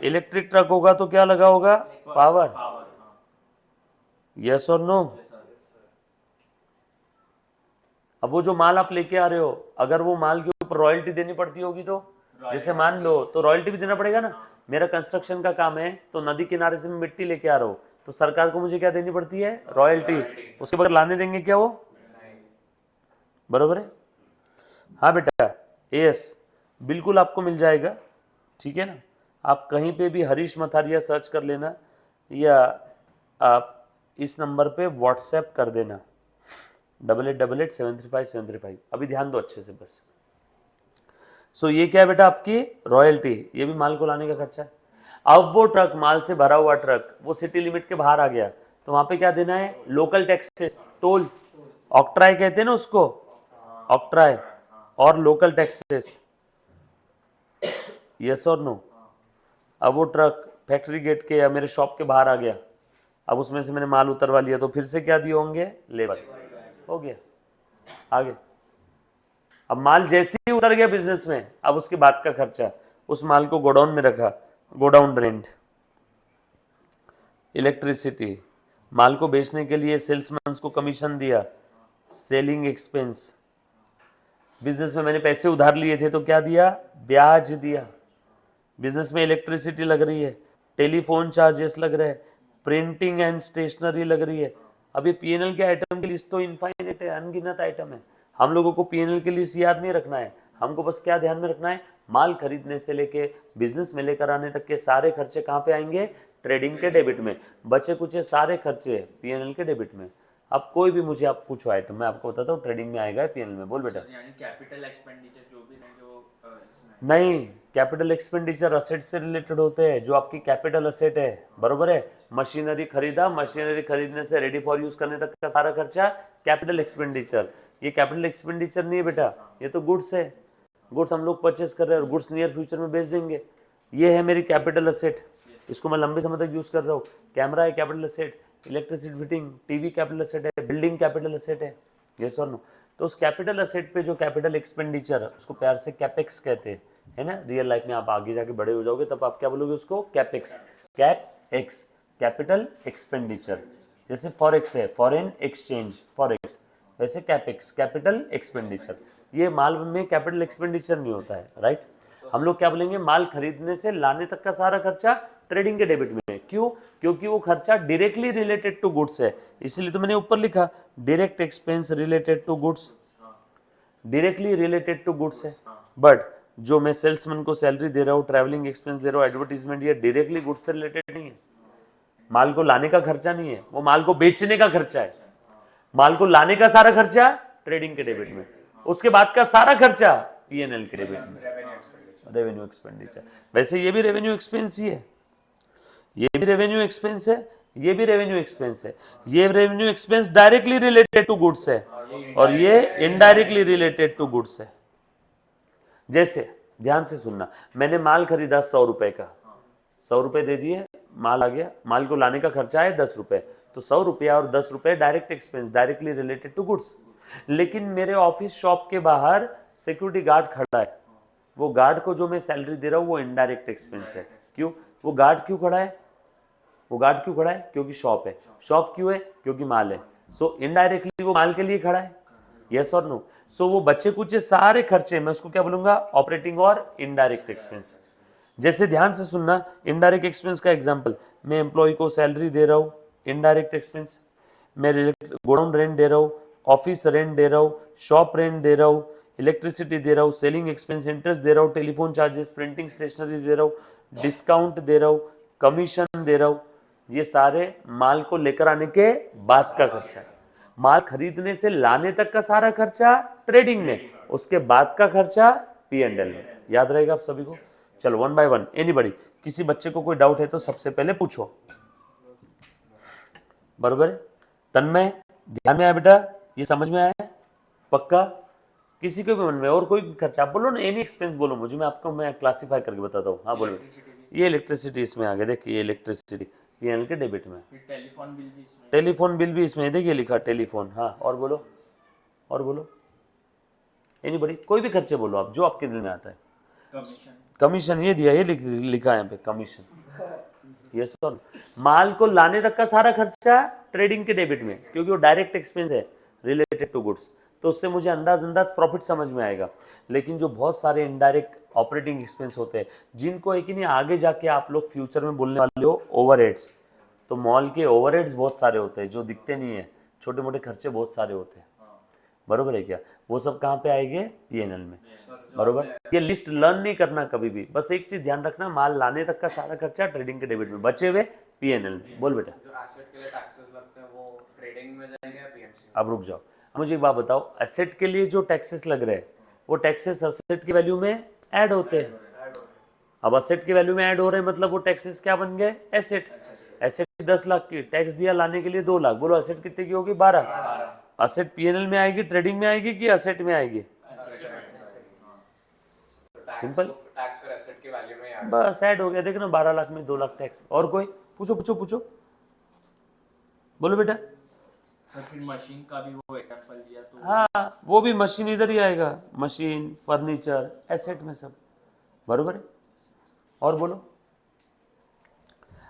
[SPEAKER 1] इलेक्ट्रिक ट्रक होगा तो क्या लगा होगा, पावर। यस और नो। अब वो जो माल आप लेके आ रहे हो, अगर वो माल के ऊपर रॉयल्टी देनी पड़ती होगी तो, जैसे मान लो तो रॉयल्टी भी देना पड़ेगा ना। मेरा कंस्ट्रक्शन का काम है तो नदी किनारे से मैं मिट्टी लेके आ रहा हूँ तो सरकार को मुझे क्या देनी पड़ती है, रॉयल्टी। उसके बगैर लाने देंगे क्या वो, बरोबर है। हाँ बेटा, यस बिल्कुल आपको मिल जाएगा, ठीक है ना। आप कहीं पे भी हरीश मथारिया सर्च कर लेना, या आप इस नंबर पे व्हाट्सएप कर देना 8888735735। अभी ध्यान दो अच्छे से बस। सो ये क्या है बेटा, आपकी रॉयल्टी, ये भी माल को लाने का खर्चा है। अब वो ट्रक, माल से भरा हुआ ट्रक, वो सिटी लिमिट के बाहर आ गया तो वहां पे क्या देना है, लोकल टैक्सेस, टोल, ऑक्ट्राई कहते हैं ना उसको, ऑक्ट्राई और लोकल टैक्सेस। यस और नो। अब वो ट्रक फैक्ट्री गेट के या मेरे शॉप के बाहर आ गया, अब उसमें से मैंने माल उतरवा लिया तो फिर से क्या दिए होंगे, लेबर। हो गया आगे। अब माल जैसे ही उतर गया बिजनेस में, अब उसके बाद का खर्चा, उस माल को गोडाउन में रखा, गोडाउन रेंट, इलेक्ट्रिसिटी, माल को बेचने के लिए सेल्समैन को कमीशन दिया, सेलिंग एक्सपेंस। बिजनेस में मैंने पैसे उधार लिए थे तो क्या दिया, ब्याज दिया। बिजनेस में इलेक्ट्रिसिटी लग रही है, टेलीफोन चार्जेस लग रहे हैं, प्रिंटिंग एंड स्टेशनरी लग रही है। अभी पीएनएल के आइटम की लिस्ट तो इनफाइनाइट है, अनगिनत आइटम है। हम लोगों को पीएनएल की लिस्ट याद नहीं रखना है, हमको बस क्या ध्यान में रखना है, माल खरीदने से लेके बिजनेस में लेकर आने तक के सारे खर्चे कहाँ पे आएंगे, ट्रेडिंग के डेबिट में। बचे कुछ सारे खर्चे पीएनएल के डेबिट में। अब कोई भी मुझे आप पूछो आइटम, मैं आपको बताता हूँ ट्रेडिंग में आएगा पीएनएल में। बोल बेटा।
[SPEAKER 3] यानी कैपिटल एक्सपेंडिचर जो भी रहेंगे वो इसमें
[SPEAKER 1] नहीं, कैपिटल एक्सपेंडिचर असेट से रिलेटेड होते हैं, जो आपकी कैपिटल असेट है, बरोबर है। मशीनरी खरीदा, मशीनरी खरीदने से रेडी फॉर यूज करने तक का सारा खर्चा कैपिटल एक्सपेंडिचर। ये कैपिटल एक्सपेंडिचर नहीं है बेटा, ये तो गुड्स है। गुड्स हम लोग परचेस कर रहे हैं और गुड्स नियर फ्यूचर में बेच देंगे। ये है मेरी कैपिटल असेट, इसको मैं लंबे समय तक यूज कर रहा हूँ। कैमरा है capital asset, electricity fitting, TV capital asset है, बिल्डिंग कैपिटल असेट है, यस और नो। तो उस कैपिटल असेट पे जो कैपिटल एक्सपेंडिचर, उसको प्यार से कैपेक्स कहते हैं, है ना। रियल लाइफ में आप आगे जाके बड़े हो जाओगे तब आप क्या बोलोगे उसको, capex, cap x, capital expenditure. जैसे फॉरेक्स है, फॉरेन एक्सचेंज, फॉरेक्स, वैसे कैपेक्स, कैपिटल एक्सपेंडिचर। ये माल में कैपिटल एक्सपेंडिचर नहीं होता है, राइट। हम लोग क्या बोलेंगे, माल खरीदने से लाने तक का सारा खर्चा ट्रेडिंग के डेबिट में है। क्यों? क्योंकि वो खर्चा डायरेक्टली रिलेटेड टू गुड्स है, इसलिए तो मैंने ऊपर लिखा direct expense related to goods, directly related to goods है। बट जो मैं सेल्समैन को सैलरी दे रहा हूँ, ट्रैवलिंग एक्सपेंस दे रहा हूँ, एडवर्टीजमेंट, ये डायरेक्टली गुड्स से रिलेटेड नहीं है। माल को लाने का खर्चा नहीं है, वो माल को बेचने का खर्चा है। माल को लाने का सारा खर्चा ट्रेडिंग के डेबिट में, उसके बाद का सारा खर्चा पीएनएल के डेबिट में, रेवेन्यू एक्सपेंडिचर। वैसे ये भी रेवेन्यू एक्सपेंस ही है, ये भी रेवेन्यू एक्सपेंस है, ये भी रेवेन्यू एक्सपेंस है। ये revenue expense directly related to goods है और ये इनडायरेक्टली रिलेटेड टू गुड्स है। जैसे ध्यान से सुनना, मैंने माल खरीदा 100 रुपए का, 100 रुपए दे दिए, माल आ गया, माल को लाने का खर्चा है 10 रुपए, तो 100 रुपया और 10 रुपए direct expense, directly related to goods. लेकिन मेरे ऑफिस शॉप के बाहर सिक्योरिटी गार्ड खड़ा है, वो गार्ड को जो मैं सैलरी दे रहा हूँ वो इनडायरेक्ट एक्सपेंस है। क्यों? वो गार्ड क्यों खड़ा है? वो गार्ड क्यों खड़ा है? क्योंकि शॉप है। शॉप क्यों है? क्योंकि माल है। सो इनडायरेक्टली वो माल के लिए खड़ा है, यस और नो। सो वो बच्चे कुछ सारे खर्चे मैं उसको क्या बोलूंगा, ऑपरेटिंग और इनडायरेक्ट एक्सपेंस। जैसे ध्यान से सुनना, इनडायरेक्ट एक्सपेंस का एग्जांपल, मैं एम्प्लॉय को सैलरी दे रहा हूँ, इनडायरेक्ट एक्सपेंस। मैं गोडाउन रेंट दे रहा हूँ, ऑफिस रेंट दे रहा हूँ, शॉप रेंट दे रहा हूँ, इलेक्ट्रिसिटी दे रहा हूँ, सेलिंग एक्सपेंस, इंटरेस्ट दे रहा हूँ, टेलीफोन चार्जेस, प्रिंटिंग स्टेशनरी दे रहा हूँ, डिस्काउंट दे रहा हूँ, कमीशन दे रहा हूँ। ये सारे माल को लेकर आने के बाद का खर्चा है। माल खरीदने से लाने तक का सारा खर्चा ट्रेडिंग में, उसके बाद का खर्चा पी&एल में। याद रहेगा आप सभी को? चलो वन बाय वन, एनीबॉडी, किसी बच्चे को कोई डाउट है तो सबसे पहले पूछो, बरोबर है? तन्मय, ध्यान में आया बेटा? ये समझ में आया? पक्का? किसी को भी मन में और कोई भी खर्चा आप बोलो ना, एनी एक्सपेंस बोलो मुझे, मैं आपको मैं क्लासीफाई करके बताता हूँ। हाँ बोलो। ये इलेक्ट्रिसिटी इसमें आ गया, देखिए ये इलेक्ट्रिसिटी पीएनएल के डेबिट में,
[SPEAKER 3] टेलीफोन बिल भी इसमें,
[SPEAKER 1] टेलीफोन बिल भी इसमें, देखिए लिखा टेलीफोन। हाँ और बोलो, और बोलो, एनीबॉडी, कोई भी खर्चे बोलो आप, जो आपके दिल में आता है।
[SPEAKER 3] कमीशन,
[SPEAKER 1] कमीशन ये दिया, ये लिखा है यहाँ पे कमीशन, यस सर। माल को लाने तक का सारा खर्चा ट्रेडिंग के डेबिट में, क्योंकि वो डायरेक्ट एक्सपेंस है रिलेटेड टू गुड्स, तो उससे मुझे अंदाज प्रॉफिट समझ में आएगा। लेकिन जो बहुत सारे इनडायरेक्ट ऑपरेटिंग एक्सपेंस होते हैं, जिनको एक ही नहीं आगे जाके आप लोग फ्यूचर में बोलने वाले हो ओवरहेड्स, तो मॉल के ओवरहेड्स बहुत सारे होते हैं जो दिखते नहीं है, छोटे मोटे खर्चे बहुत सारे होते हैं, बरोबर है क्या? वो सब कहाँ पे आएंगे? पीएनएल में, बरोबर। ये लिस्ट लर्न नहीं करना कभी भी, बस एक चीज ध्यान रखना, माल लाने तक का सारा खर्चा ट्रेडिंग के डेबिट में, बचे हुए पीएनएल में। बोल बेटा।
[SPEAKER 2] जो एसेट के लिए टैक्सेस लगते हैं वो ट्रेडिंग में जाएंगे या पीएनसी?
[SPEAKER 1] अब रुक जाओ, मुझे एक बात बताओ, एसेट के लिए जो टैक्सेस लग रहे हैं वो टैक्सेस एसेट की वैल्यू में ऐड होते हैं। अब एसेट की वैल्यू में ऐड हो रहे हैं मतलब वो टैक्सेस क्या बन गए? एसेट। एसेट 10 लाख की, टैक्स दिया लाने के लिए 2 लाख, बोलो एसेट कितने की होगी? 12। एसेट पीएनएल में आएगी, ट्रेडिंग में आएगी कि एसेट में आएगी? सिंपल,
[SPEAKER 2] टैक्स फिर एसेट की वैल्यू में ऐड,
[SPEAKER 1] बस ऐड हो गया। देख ना, 12 लाख में 2 लाख टैक्स। और कोई? पूछो पूछो पूछो, बोलो बेटा।
[SPEAKER 3] तो फिर मशीन का भी वो एग्जांपल दिया तो
[SPEAKER 1] हाँ, वो भी मशीन इधर ही आएगा, मशीन, फर्नीचर, एसेट में सब, बरोबर है। और बोलो।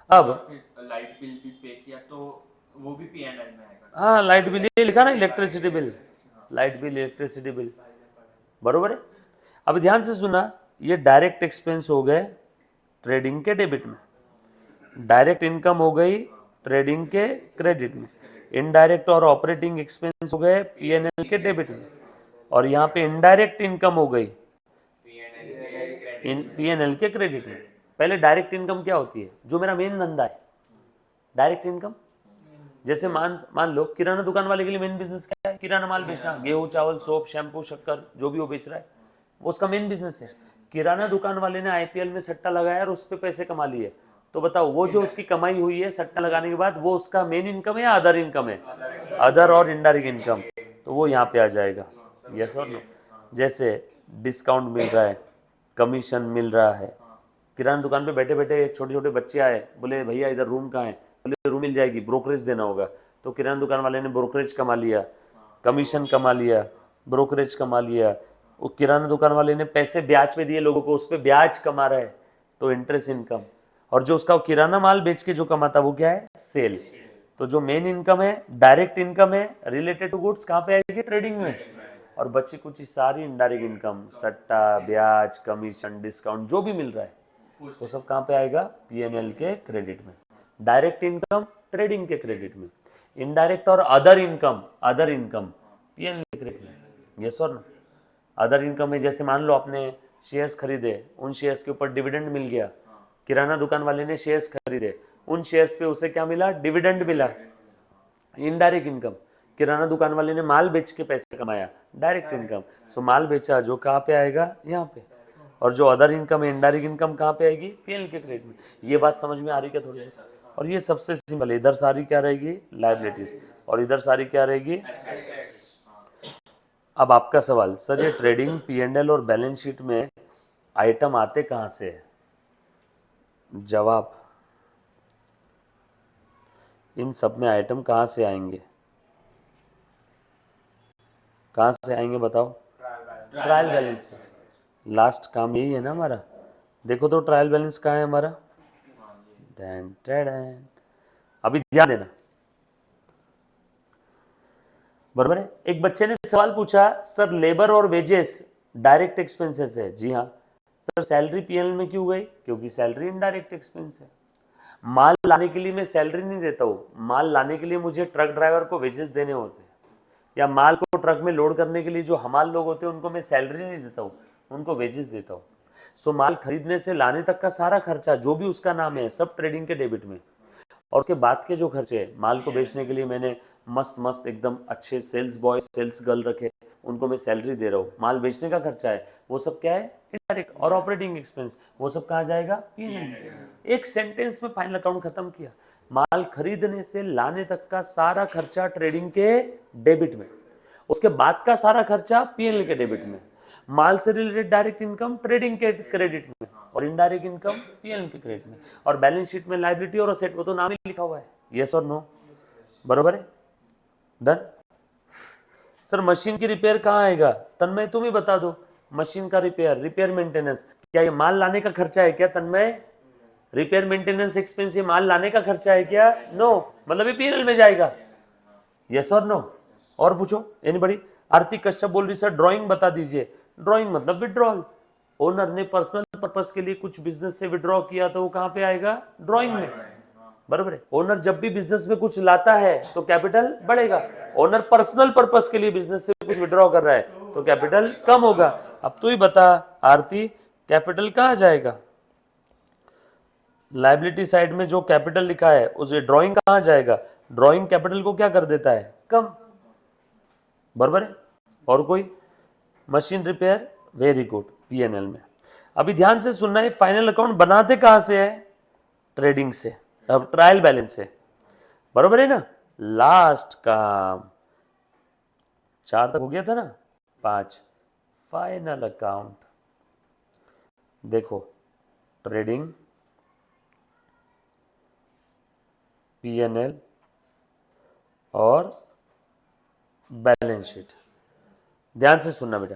[SPEAKER 1] अब
[SPEAKER 3] फिर लाइट बिल भी पे किया तो वो भी पीएनएल में आएगा।
[SPEAKER 1] हाँ, लाइट बिल ये लिखा ना, electricity bill, light bill, electricity bill, बरोबर है। अब ध्यान से सुना, ये डायरेक्ट एक्सपेंस हो गए ट्रेडिंग के डेबिट में, डायरेक्ट इनकम हो गई ट्रेडिंग के क्रेडिट में, इनडायरेक्ट और ऑपरेटिंग एक्सपेंस हो गए पीएनएल के डेबिट में, और यहाँ पे इनडायरेक्ट इनकम हो गई पीएनएल के क्रेडिट में। पहले डायरेक्ट इनकम क्या होती है? जो मेरा मेन धंधा है, डायरेक्ट इनकम। जैसे मान लो किराना दुकान वाले के लिए मेन बिजनेस क्या है? किराना माल बेचना, गेहूं, चावल, सोप, शैम्पू, शक्कर, जो भी वो बेच रहा है वो उसका मेन बिजनेस है। किराना दुकान वाले ने आईपीएल में सट्टा लगाया और उस पर पैसे कमा लिए, तो बताओ वो जो उसकी कमाई हुई है सट्टा लगाने के बाद, वो उसका मेन इनकम है या अदर इनकम है? अदर और इनडायरेक्ट इनकम, तो वो यहाँ पे आ जाएगा, यस और नो। जैसे डिस्काउंट मिल रहा है, कमीशन मिल रहा है। किराना दुकान पे बैठे बैठे छोटे छोटे बच्चे आए, बोले भैया इधर रूम कहाँ है, बोले रूम मिल जाएगी, ब्रोकरेज देना होगा। तो किराना दुकान वाले ने ब्रोकरेज कमा लिया, कमीशन कमा लिया, ब्रोकरेज कमा लिया। वो किराना दुकान वाले ने पैसे ब्याज पे दिए लोगों को, उस पर ब्याज कमा रहा है, तो इंटरेस्ट इनकम। और जो उसका किराना माल बेच के जो कमाता वो क्या है, सेल। तो जो मेन इनकम है, डायरेक्ट इनकम है रिलेटेड टू गुड्स, कहाँ पे आएगी, ट्रेडिंग में। और बची कुछ सारी इनडायरेक्ट इनकम, सट्टा, ब्याज, कमीशन, डिस्काउंट जो भी मिल रहा है वो सब कहाँ पे आएगा, पीएनएल के क्रेडिट में। डायरेक्ट इनकम ट्रेडिंग के क्रेडिट में, इनडायरेक्ट और अदर इनकम पीएनएल के क्रेडिट में। यस और नो। अदर इनकम में जैसे मान लो आपने शेयर्स खरीदे, उन शेयर्स के ऊपर डिविडेंड मिल गया, किराना दुकान वाले ने शेयर्स खरीदे, उन शेयर्स पे उसे क्या मिला, डिविडेंड मिला, इनडायरेक्ट इनकम। किराना दुकान वाले ने माल बेच के पैसे कमाया, डायरेक्ट इनकम। सो माल बेचा जो कहाँ पे आएगा, यहाँ पे। और जो अदर इनकम है, इनडायरेक्ट इनकम कहाँ पे आएगी, पीएनएल के क्रेडिट में। ये बात समझ में आ रही क्या थोड़ी? और ये सबसे सिंपल है, इधर सारी क्या रहेगी, लायबिलिटीज, और इधर सारी क्या रहेगी। अब आपका सवाल, सर ये ट्रेडिंग, पीएनएल और बैलेंस शीट में आइटम आते कहाँ से है? जवाब, इन सब में आइटम कहाँ से आएंगे, कहाँ से आएंगे बताओ? ट्रायल बैलेंस से। लास्ट काम यही है ना हमारा। देखो तो ट्रायल बैलेंस कहाँ है हमारा, डैन डैन। अभी ध्यान देना, बराबर है। एक बच्चे ने सवाल पूछा, सर लेबर और वेजेस डायरेक्ट एक्सपेंसेस है। जी हाँ। सर सैलरी पीएनएल में क्यों गई? क्योंकि सैलरी इनडायरेक्ट एक्सपेंस है। माल लाने के लिए मैं सैलरी नहीं देता हूँ, माल लाने के लिए मुझे ट्रक ड्राइवर को वेजेस देने होते हैं, या माल को ट्रक में लोड करने के लिए जो हमाल लोग होते हैं उनको मैं सैलरी नहीं देता हूँ, उनको वेजेस देता हूँ। सो माल खरीदने से लाने तक का सारा खर्चा जो भी उसका नाम है सब ट्रेडिंग के डेबिट में। और उसके बाद के जो खर्चे हैं, माल को बेचने के लिए मैंने मस्त मस्त एकदम अच्छे सेल्स बॉय सेल्स गर्ल रखे, उनको मैं सैलरी दे रहा हूँ। माल बेचने का खर्चा है वो सब क्या है, इनडायरेक्ट। और ऑपरेटिंग एक्सपेंस वो सब कहाँ जाएगा, पीएनएल। एक सेंटेंस में फाइनल अकाउंट खत्म किया। माल खरीदने से लाने तक का सारा खर्चा ट्रेडिंग के डेबिट में, उसके बाद का सारा खर्चा पीएनएल के डेबिट में। माल से रिलेटेड डायरेक्ट इनकम ट्रेडिंग के क्रेडिट में, और इनडायरेक्ट इनकम पीएनएल के क्रेडिट में। और बैलेंस शीट में लायबिलिटी और असेट वो तो नाम ही लिखा हुआ है। यस और नो, बरोबर है, डन। सर मशीन की रिपेयर कहाँ आएगा? तन्मय तुम ही बता दो। मशीन का रिपेयर मेंटेनेंस, क्या ये माल लाने का खर्चा है क्या तन्मय? रिपेयर मेंटेनेंस एक्सपेंस ये माल लाने का खर्चा है क्या? नो, मतलब ये पीएनएल में जाएगा। यस और नो? और पूछो एनीबॉडी। आरती कश्यप बोल रही सर ड्राइंग बता दीजिए। ड्राइंग मतलब विड्रॉल। ओनर ने पर्सनल पर्पस के लिए कुछ बिजनेस से विड्रॉ किया तो वो कहाँ पे आएगा, ड्राइंग में, बराबर है। ओनर जब भी बिजनेस में कुछ लाता है तो कैपिटल बढ़ेगा। ओनर पर्सनल पर्पस के लिए बिजनेस से कुछ विड्रॉ कर रहा है तो कैपिटल कम होगा। अब तू ही बता आरती, कैपिटल कहाँ जाएगा? लायबिलिटी साइड में जो कैपिटल लिखा है उसे ड्राइंग कहाँ जाएगा? ड्राइंग कैपिटल को क्या कर देता है, कम, बराबर है। और कोई? Machine repair, very good, PNL में। अभी ध्यान से सुनना है, फाइनल अकाउंट बनाते कहां से है, ट्रेडिंग से, अब ट्रायल बैलेंस से, बराबर है ना। लास्ट काम 4 तक हो गया था ना, 5 फाइनल अकाउंट। देखो ट्रेडिंग, पीएनएल और बैलेंस शीट। ध्यान से सुनना बेटा।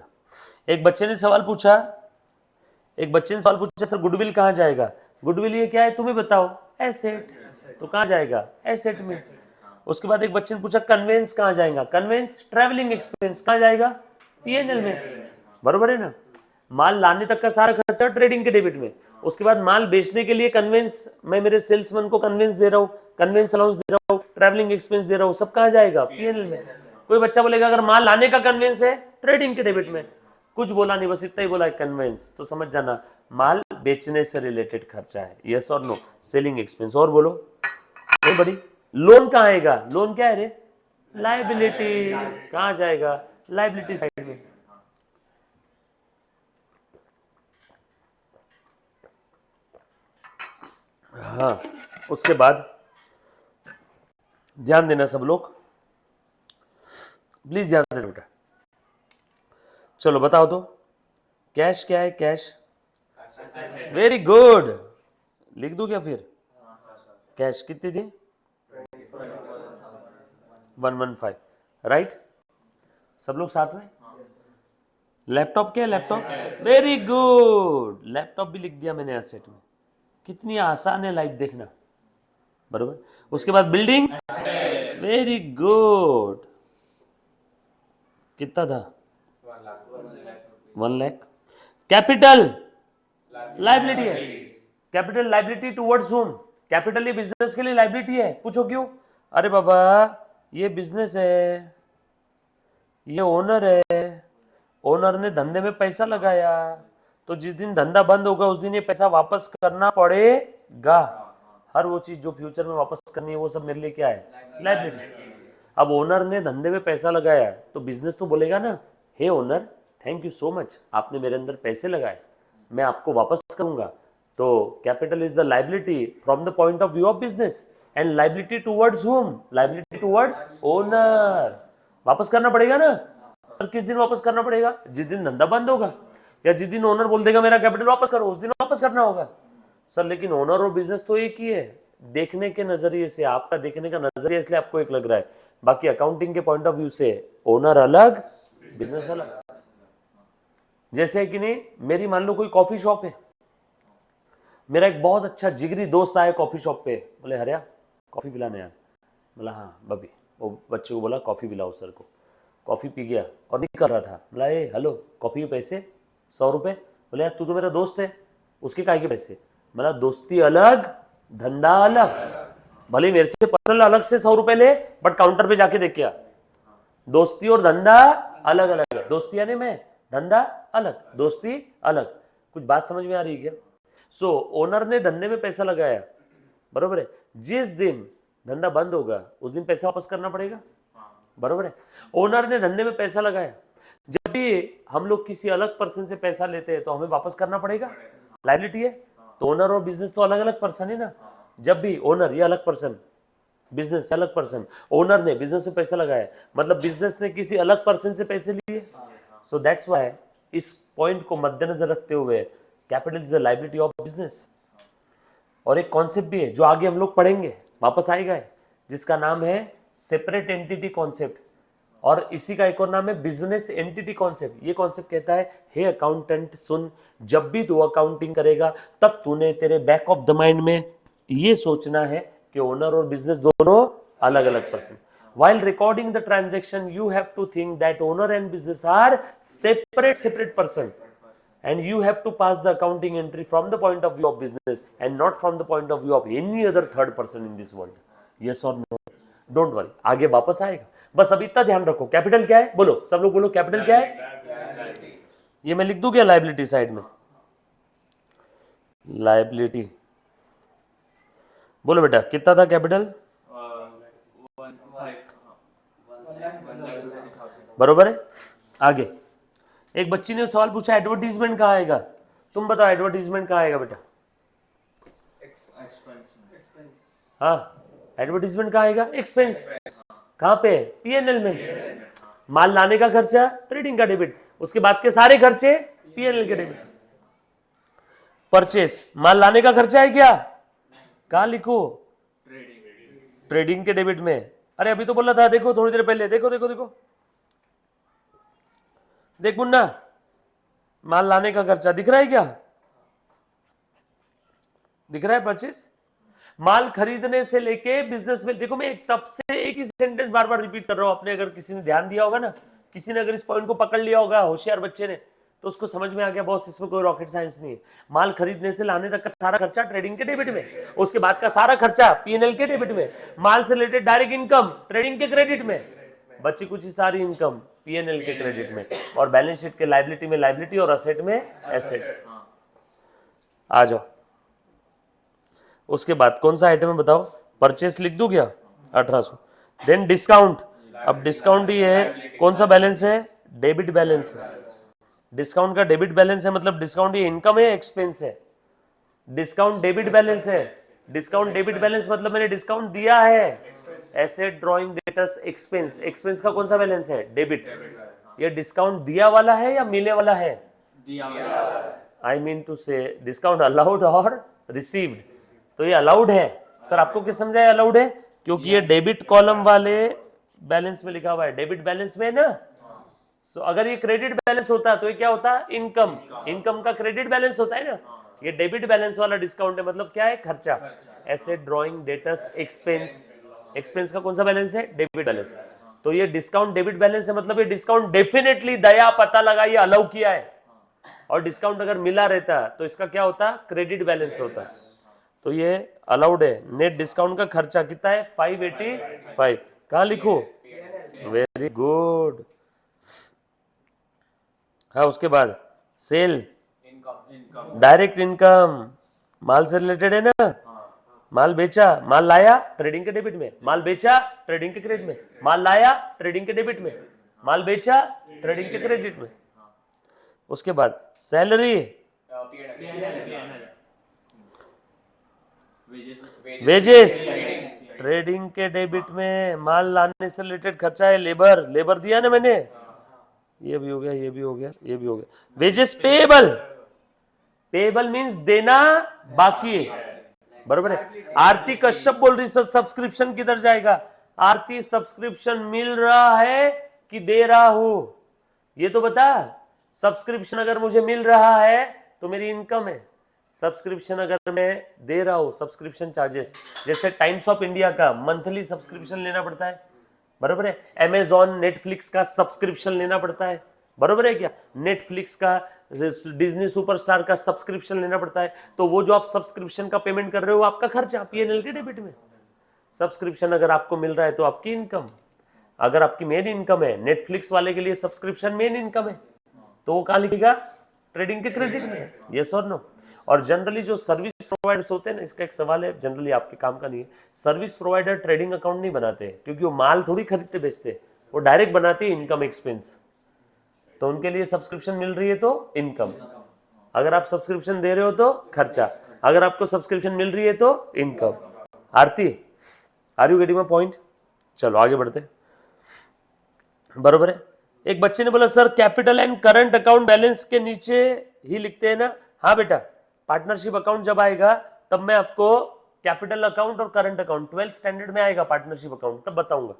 [SPEAKER 1] एक बच्चे ने सवाल पूछा, सर गुडविल कहाँ जाएगा? गुडविल ये क्या है तुम्हें बताओ, एसेट। तो कहाँ जाएगा, एसेट में। उसके बाद एक बच्चे ने पूछा कन्वेंस कहाँ जाएगा? कन्वेंस ट्रैवलिंग एक्सपेंस, कहाँ जाएगा, पीएनएल में, बरोबर है ना। माल लाने तक का सारा खर्चा ट्रेडिंग के डेबिट में। उसके बाद माल बेचने के लिए कन्वेंस, मैं मेरे सेल्समैन को कन्वेंस दे रहा हूँ, कन्वेंस अलाउंस दे रहा हूँ, ट्रैवलिंग एक्सपेंस दे रहा हूँ, सब कहाँ जाएगा, पीएनएल में। कोई बच्चा बोलेगा अगर माल लाने का कन्वेंस है ट्रेडिंग के डेबिट में, कुछ बोला नहीं, बस इतना ही बोला कन्वेंस, तो समझ जाना माल बेचने से रिलेटेड खर्चा है। यस और नो, सेलिंग एक्सपेंस। और बोलो बड़ी। लोन कहाँ आएगा? लोन क्या है रे, लायबिलिटी। कहाँ जाएगा, लायबिलिटी साइड में। हाँ, उसके बाद ध्यान देना सब लोग, प्लीज ध्यान देना बेटा। चलो बताओ तो, कैश क्या है? कैश वेरी गुड, लिख दूं क्या फिर? कैश कितनी थी? 115, राइट? सब लोग साथ में? लैपटॉप क्या है? लैपटॉप वेरी गुड, लैपटॉप भी लिख दिया मैंने एसेट में। कितनी आसान है लाइफ, देखना, बरोबर। उसके बाद बिल्डिंग, वेरी गुड, कितना था? 1 लाख। कैपिटल लाइबिलिटी है। Capital liability towards home? Capital ये बिजनेस के लिए लाइबिलिटी है। पूछो क्यों? अरे बाबा ये बिजनेस है, ये ओनर है, ओनर ने धंधे में पैसा लगाया, तो जिस दिन धंधा बंद होगा उस दिन ये पैसा वापस करना पड़ेगा। हर वो चीज जो फ्यूचर में वापस करनी है वो सब मेरे लिए क्या है? लाइबिलिटी। अब ओनर ने धंधे में पैसा लगाया तो बिजनेस तो बोलेगा ना, hey owner thank you so much, आपने मेरे अंदर पैसे लगाए, मैं आपको वापस करूंगा। तो capital is the liability from the point of view of business, and liability towards whom? Liability towards owner. वापस करना पड़ेगा ना सर। किस दिन वापस करना पड़ेगा? जिस दिन धंधा बंद होगा, या जिस दिन ओनर बोल देगा मेरा कैपिटल वापस करो, उस दिन वापस करना होगा सर। लेकिन ओनर और बिजनेस तो एक ही है। देखने के नजरिए से, आपका देखने का नजरिया इसलिए आपको एक लग रहा है, बाकी अकाउंटिंग के पॉइंट ऑफ व्यू से ओनर अलग, बिजनेस अलग। जैसे कि नहीं, मेरी मान लो कोई कॉफी शॉप है, मेरा एक बहुत अच्छा जिगरी दोस्त आया कॉफी शॉप पे, बोले हरिया कॉफी पिलाने यार। बोला हाँ बबी, वो बच्चे को बोला कॉफी पिलाओ सर को। कॉफी पी गया और निकल रहा था, बोला ए हेलो कॉफी के पैसे 100 रुपए। बोले यार तू तो मेरा दोस्त है, उसके काय के पैसे? बोला दोस्ती अलग धंधा अलग, भले मेरे से पर्सनल अलग से 100 रुपए ले, बट काउंटर पे जाके देख के आ। दोस्ती और धंधा अलग अलग है। दोस्ती यानी मैं, धंधा अलग, दोस्ती अलग। कुछ बात समझ में आ रही है क्या? सो ओनर ने धंधे में पैसा लगाया, बरोबर है। जिस दिन धंधा बंद होगा उस दिन पैसा वापस करना पड़ेगा, बरोबर है। ओनर ने धंधे में पैसा लगाया, जब भी हम लोग किसी अलग पर्सन से पैसा लेते हैं तो हमें वापस करना पड़ेगा, लायबिलिटी है। तो ओनर और बिजनेस तो अलग अलग पर्सन है ना। जब भी ओनर ये अलग पर्सन, बिजनेस अलग पर्सन, ओनर ने बिजनेस में पैसा लगाया, मतलब बिजनेस ने किसी अलग पर्सन से पैसे लिए। सो दैट्स व्हाई इस पॉइंट को मद्देनजर रखते हुए capital is the liability of business. और एक कॉन्सेप्ट भी है जो आगे हम लोग पढ़ेंगे, वापस आएगा है, जिसका नाम है सेपरेट एंटिटी कॉन्सेप्ट, और इसी का एक और नाम है बिजनेस एंटिटी कॉन्सेप्ट। ये कॉन्सेप्ट कहता है हे अकाउंटेंट सुन, जब भी तू अकाउंटिंग करेगा तब तूने तेरे बैक ऑफ द माइंड में ये सोचना है कि ओनर और बिजनेस दोनों अलग अलग person. While recording the transaction, you have to think that owner and business are separate person, and you have to pass the accounting entry from the point of view of business and not from the point of view of any other third person in this world. Yes or no? Don't worry, आगे वापस आएगा। बस अब इतना ध्यान रखो, capital क्या है? बोलो, सब लोग बोलो, कैपिटल क्या है? ये मैं लिख दूं क्या लायबिलिटी साइड में? लायबिलिटी बोलो बेटा, कितना था कैपिटल? बरोबर है। आगे एक बच्ची ने सवाल पूछा एडवर्टीजमेंट कहाँ आएगा? तुम बताओ एडवर्टीजमेंट कहाँ आएगा बेटा? हाँ, एडवर्टीजमेंट कहाँ आएगा? एक्सपेंस। कहाँ पे? पीएनएल में। माल लाने का खर्चा ट्रेडिंग का डेबिट, उसके बाद के सारे खर्चे पीएनएल के डेबिट। परचेस, माल लाने का खर्चा है क्या? कहाँ लिखो? ट्रेडिंग के डेबिट में। अरे अभी तो बोला था, देखो थोड़ी देर पहले, देखो देखो देखो देख मुन्ना, माल लाने का खर्चा दिख रहा है क्या? दिख रहा है परचेस। माल खरीदने से लेके बिजनेस में, देखो मैं तब से एक ही सेंटेंस बार बार रिपीट कर रहा हूं। आपने अगर किसी ने ध्यान दिया होगा ना, किसी ने अगर इस पॉइंट को पकड़ लिया होगा, होशियार बच्चे ने, तो उसको समझ में आ गया बॉस इसमें कोई रॉकेट साइंस नहीं है। माल खरीदने से लाने तक का सारा खर्चा ट्रेडिंग के डेबिट में, उसके बाद का सारा खर्चा पीएनएल के डेबिट में, माल से रिलेटेड डायरेक्ट इनकम ट्रेडिंग के क्रेडिट में, बची कुछ ही सारी इनकम पीएनएल के क्रेडिट में, और बैलेंस शीट के लायबिलिटी में लायबिलिटी और असेट में एसेट्स। आ जाओ, उसके बाद कौन सा आइटम है बताओ? परचेस लिख दूं क्या? 1800। Then discount. अब डिस्काउंट ही है, कौन सा बैलेंस है? डेबिट बैलेंस है। डिस्काउंट का डेबिट बैलेंस है, मतलब डिस्काउंट ये इनकम है एक्सपेंस है? डिस्काउंट डेबिट बैलेंस है। डिस्काउंट डेबिट बैलेंस मतलब मैंने डिस्काउंट दिया है। Asset drawing debtors expense, expense का कौन सा बैलेंस है? डेबिट। ये डिस्काउंट दिया वाला है या मिले वाला है?
[SPEAKER 3] दिया हुआ है।
[SPEAKER 1] आई मीन टू से डिस्काउंट अलाउड और रिसीव्ड। तो ये अलाउड है सर, आपको क्या समझा है अलाउड है? क्योंकि ये डेबिट कॉलम वाले बैलेंस में लिखा हुआ है, डेबिट बैलेंस में है ना। सो अगर ये क्रेडिट बैलेंस होता तो ये क्या होता? इनकम। इनकम का क्रेडिट बैलेंस होता है ना, ये डेबिट बैलेंस वाला डिस्काउंट है, मतलब क्या है? खर्चा। ऐसे ड्रॉइंग, डेटर्स, एक्सपेंस। एक्सपेंस का कौन सा बैलेंस है? Debit balance. तो ये डिस्काउंट डेबिट बैलेंस है, मतलब ये डिस्काउंट डेफिनेटली दया पता लगा ये अलाउ किया है। और डिस्काउंट अगर मिला रहता तो इसका क्या होता? क्रेडिट बैलेंस होता। तो ये अलाउड है। नेट डिस्काउंट का खर्चा कितना है? 585। कहां लिखो? Very good. हाँ, उसके बाद सेल,
[SPEAKER 2] इनकम,
[SPEAKER 1] डायरेक्ट इनकम, माल से रिलेटेड है ना। माल बेचा, माल लाया, ट्रेडिंग के डेबिट में। माल बेचा, ट्रेडिंग के क्रेडिट में। माल लाया, ट्रेडिंग के डेबिट में। माल बेचा, ट्रेडिंग के क्रेडिट में। उसके बाद सैलरी,
[SPEAKER 3] PNL
[SPEAKER 1] वेजेस, ट्रेडिंग के डेबिट में। माल लाने से रिलेटेड खर्चा है लेबर, लेबर दिया ना मैंने। ये भी हो गया, ये भी हो गया, ये भी हो गया। वेजेस पेएबल, पेएबल मींस देना बाकी है, बरोबर है। आरती कश्यप बोल रही सर सब्सक्रिप्शन किधर जाएगा? आरती सब्सक्रिप्शन मिल रहा है कि दे रहा हूं, ये तो बता। सब्सक्रिप्शन अगर मुझे मिल रहा है तो मेरी इनकम है। सब्सक्रिप्शन अगर मैं दे रहा हूं, सब्सक्रिप्शन चार्जेस, जैसे टाइम्स ऑफ इंडिया का मंथली सब्सक्रिप्शन लेना पड़ता है, बरोबर है। अमेजॉन, नेटफ्लिक्स का सब्सक्रिप्शन लेना पड़ता है, बरोबर है क्या? नेटफ्लिक्स का, डिज्नी सुपरस्टार का सब्सक्रिप्शन लेना पड़ता है। तो वो जो आप सब्सक्रिप्शन का पेमेंट कर रहे हो आपका खर्चा पीएनएल के डेबिट में। सब्सक्रिप्शन अगर आपको मिल रहा है तो आपकी इनकम। अगर आपकी मेन इनकम है, नेटफ्लिक्स वाले के लिए सब्सक्रिप्शन मेन इनकम है, तो वो कहां लिखेगा? ट्रेडिंग के क्रेडिट में। यस और नो? और जनरली जो सर्विस प्रोवाइडर्स होते हैं ना, इसका एक सवाल है, जनरली आपके काम का नहीं है। सर्विस प्रोवाइडर ट्रेडिंग अकाउंट नहीं बनाते, क्योंकि वो माल थोड़ी खरीदते बेचते, वो डायरेक्ट बनाते हैं इनकम एक्सपेंस। तो उनके लिए सब्सक्रिप्शन मिल रही है तो इनकम, अगर आप सब्सक्रिप्शन दे रहे हो तो खर्चा, अगर आपको सब्सक्रिप्शन मिल रही है तो income. Aarti, are you getting my point? चलो आगे बढ़ते, बरोबर है। एक बच्चे ने बोला sir capital and current account balance के नीचे ही लिखते हैं ना। हाँ बेटा, पार्टनरशिप अकाउंट जब आएगा तब मैं आपको कैपिटल अकाउंट और करंट अकाउंट 12th स्टैंडर्ड में आएगा, पार्टनरशिप अकाउंट, तब बताऊंगा।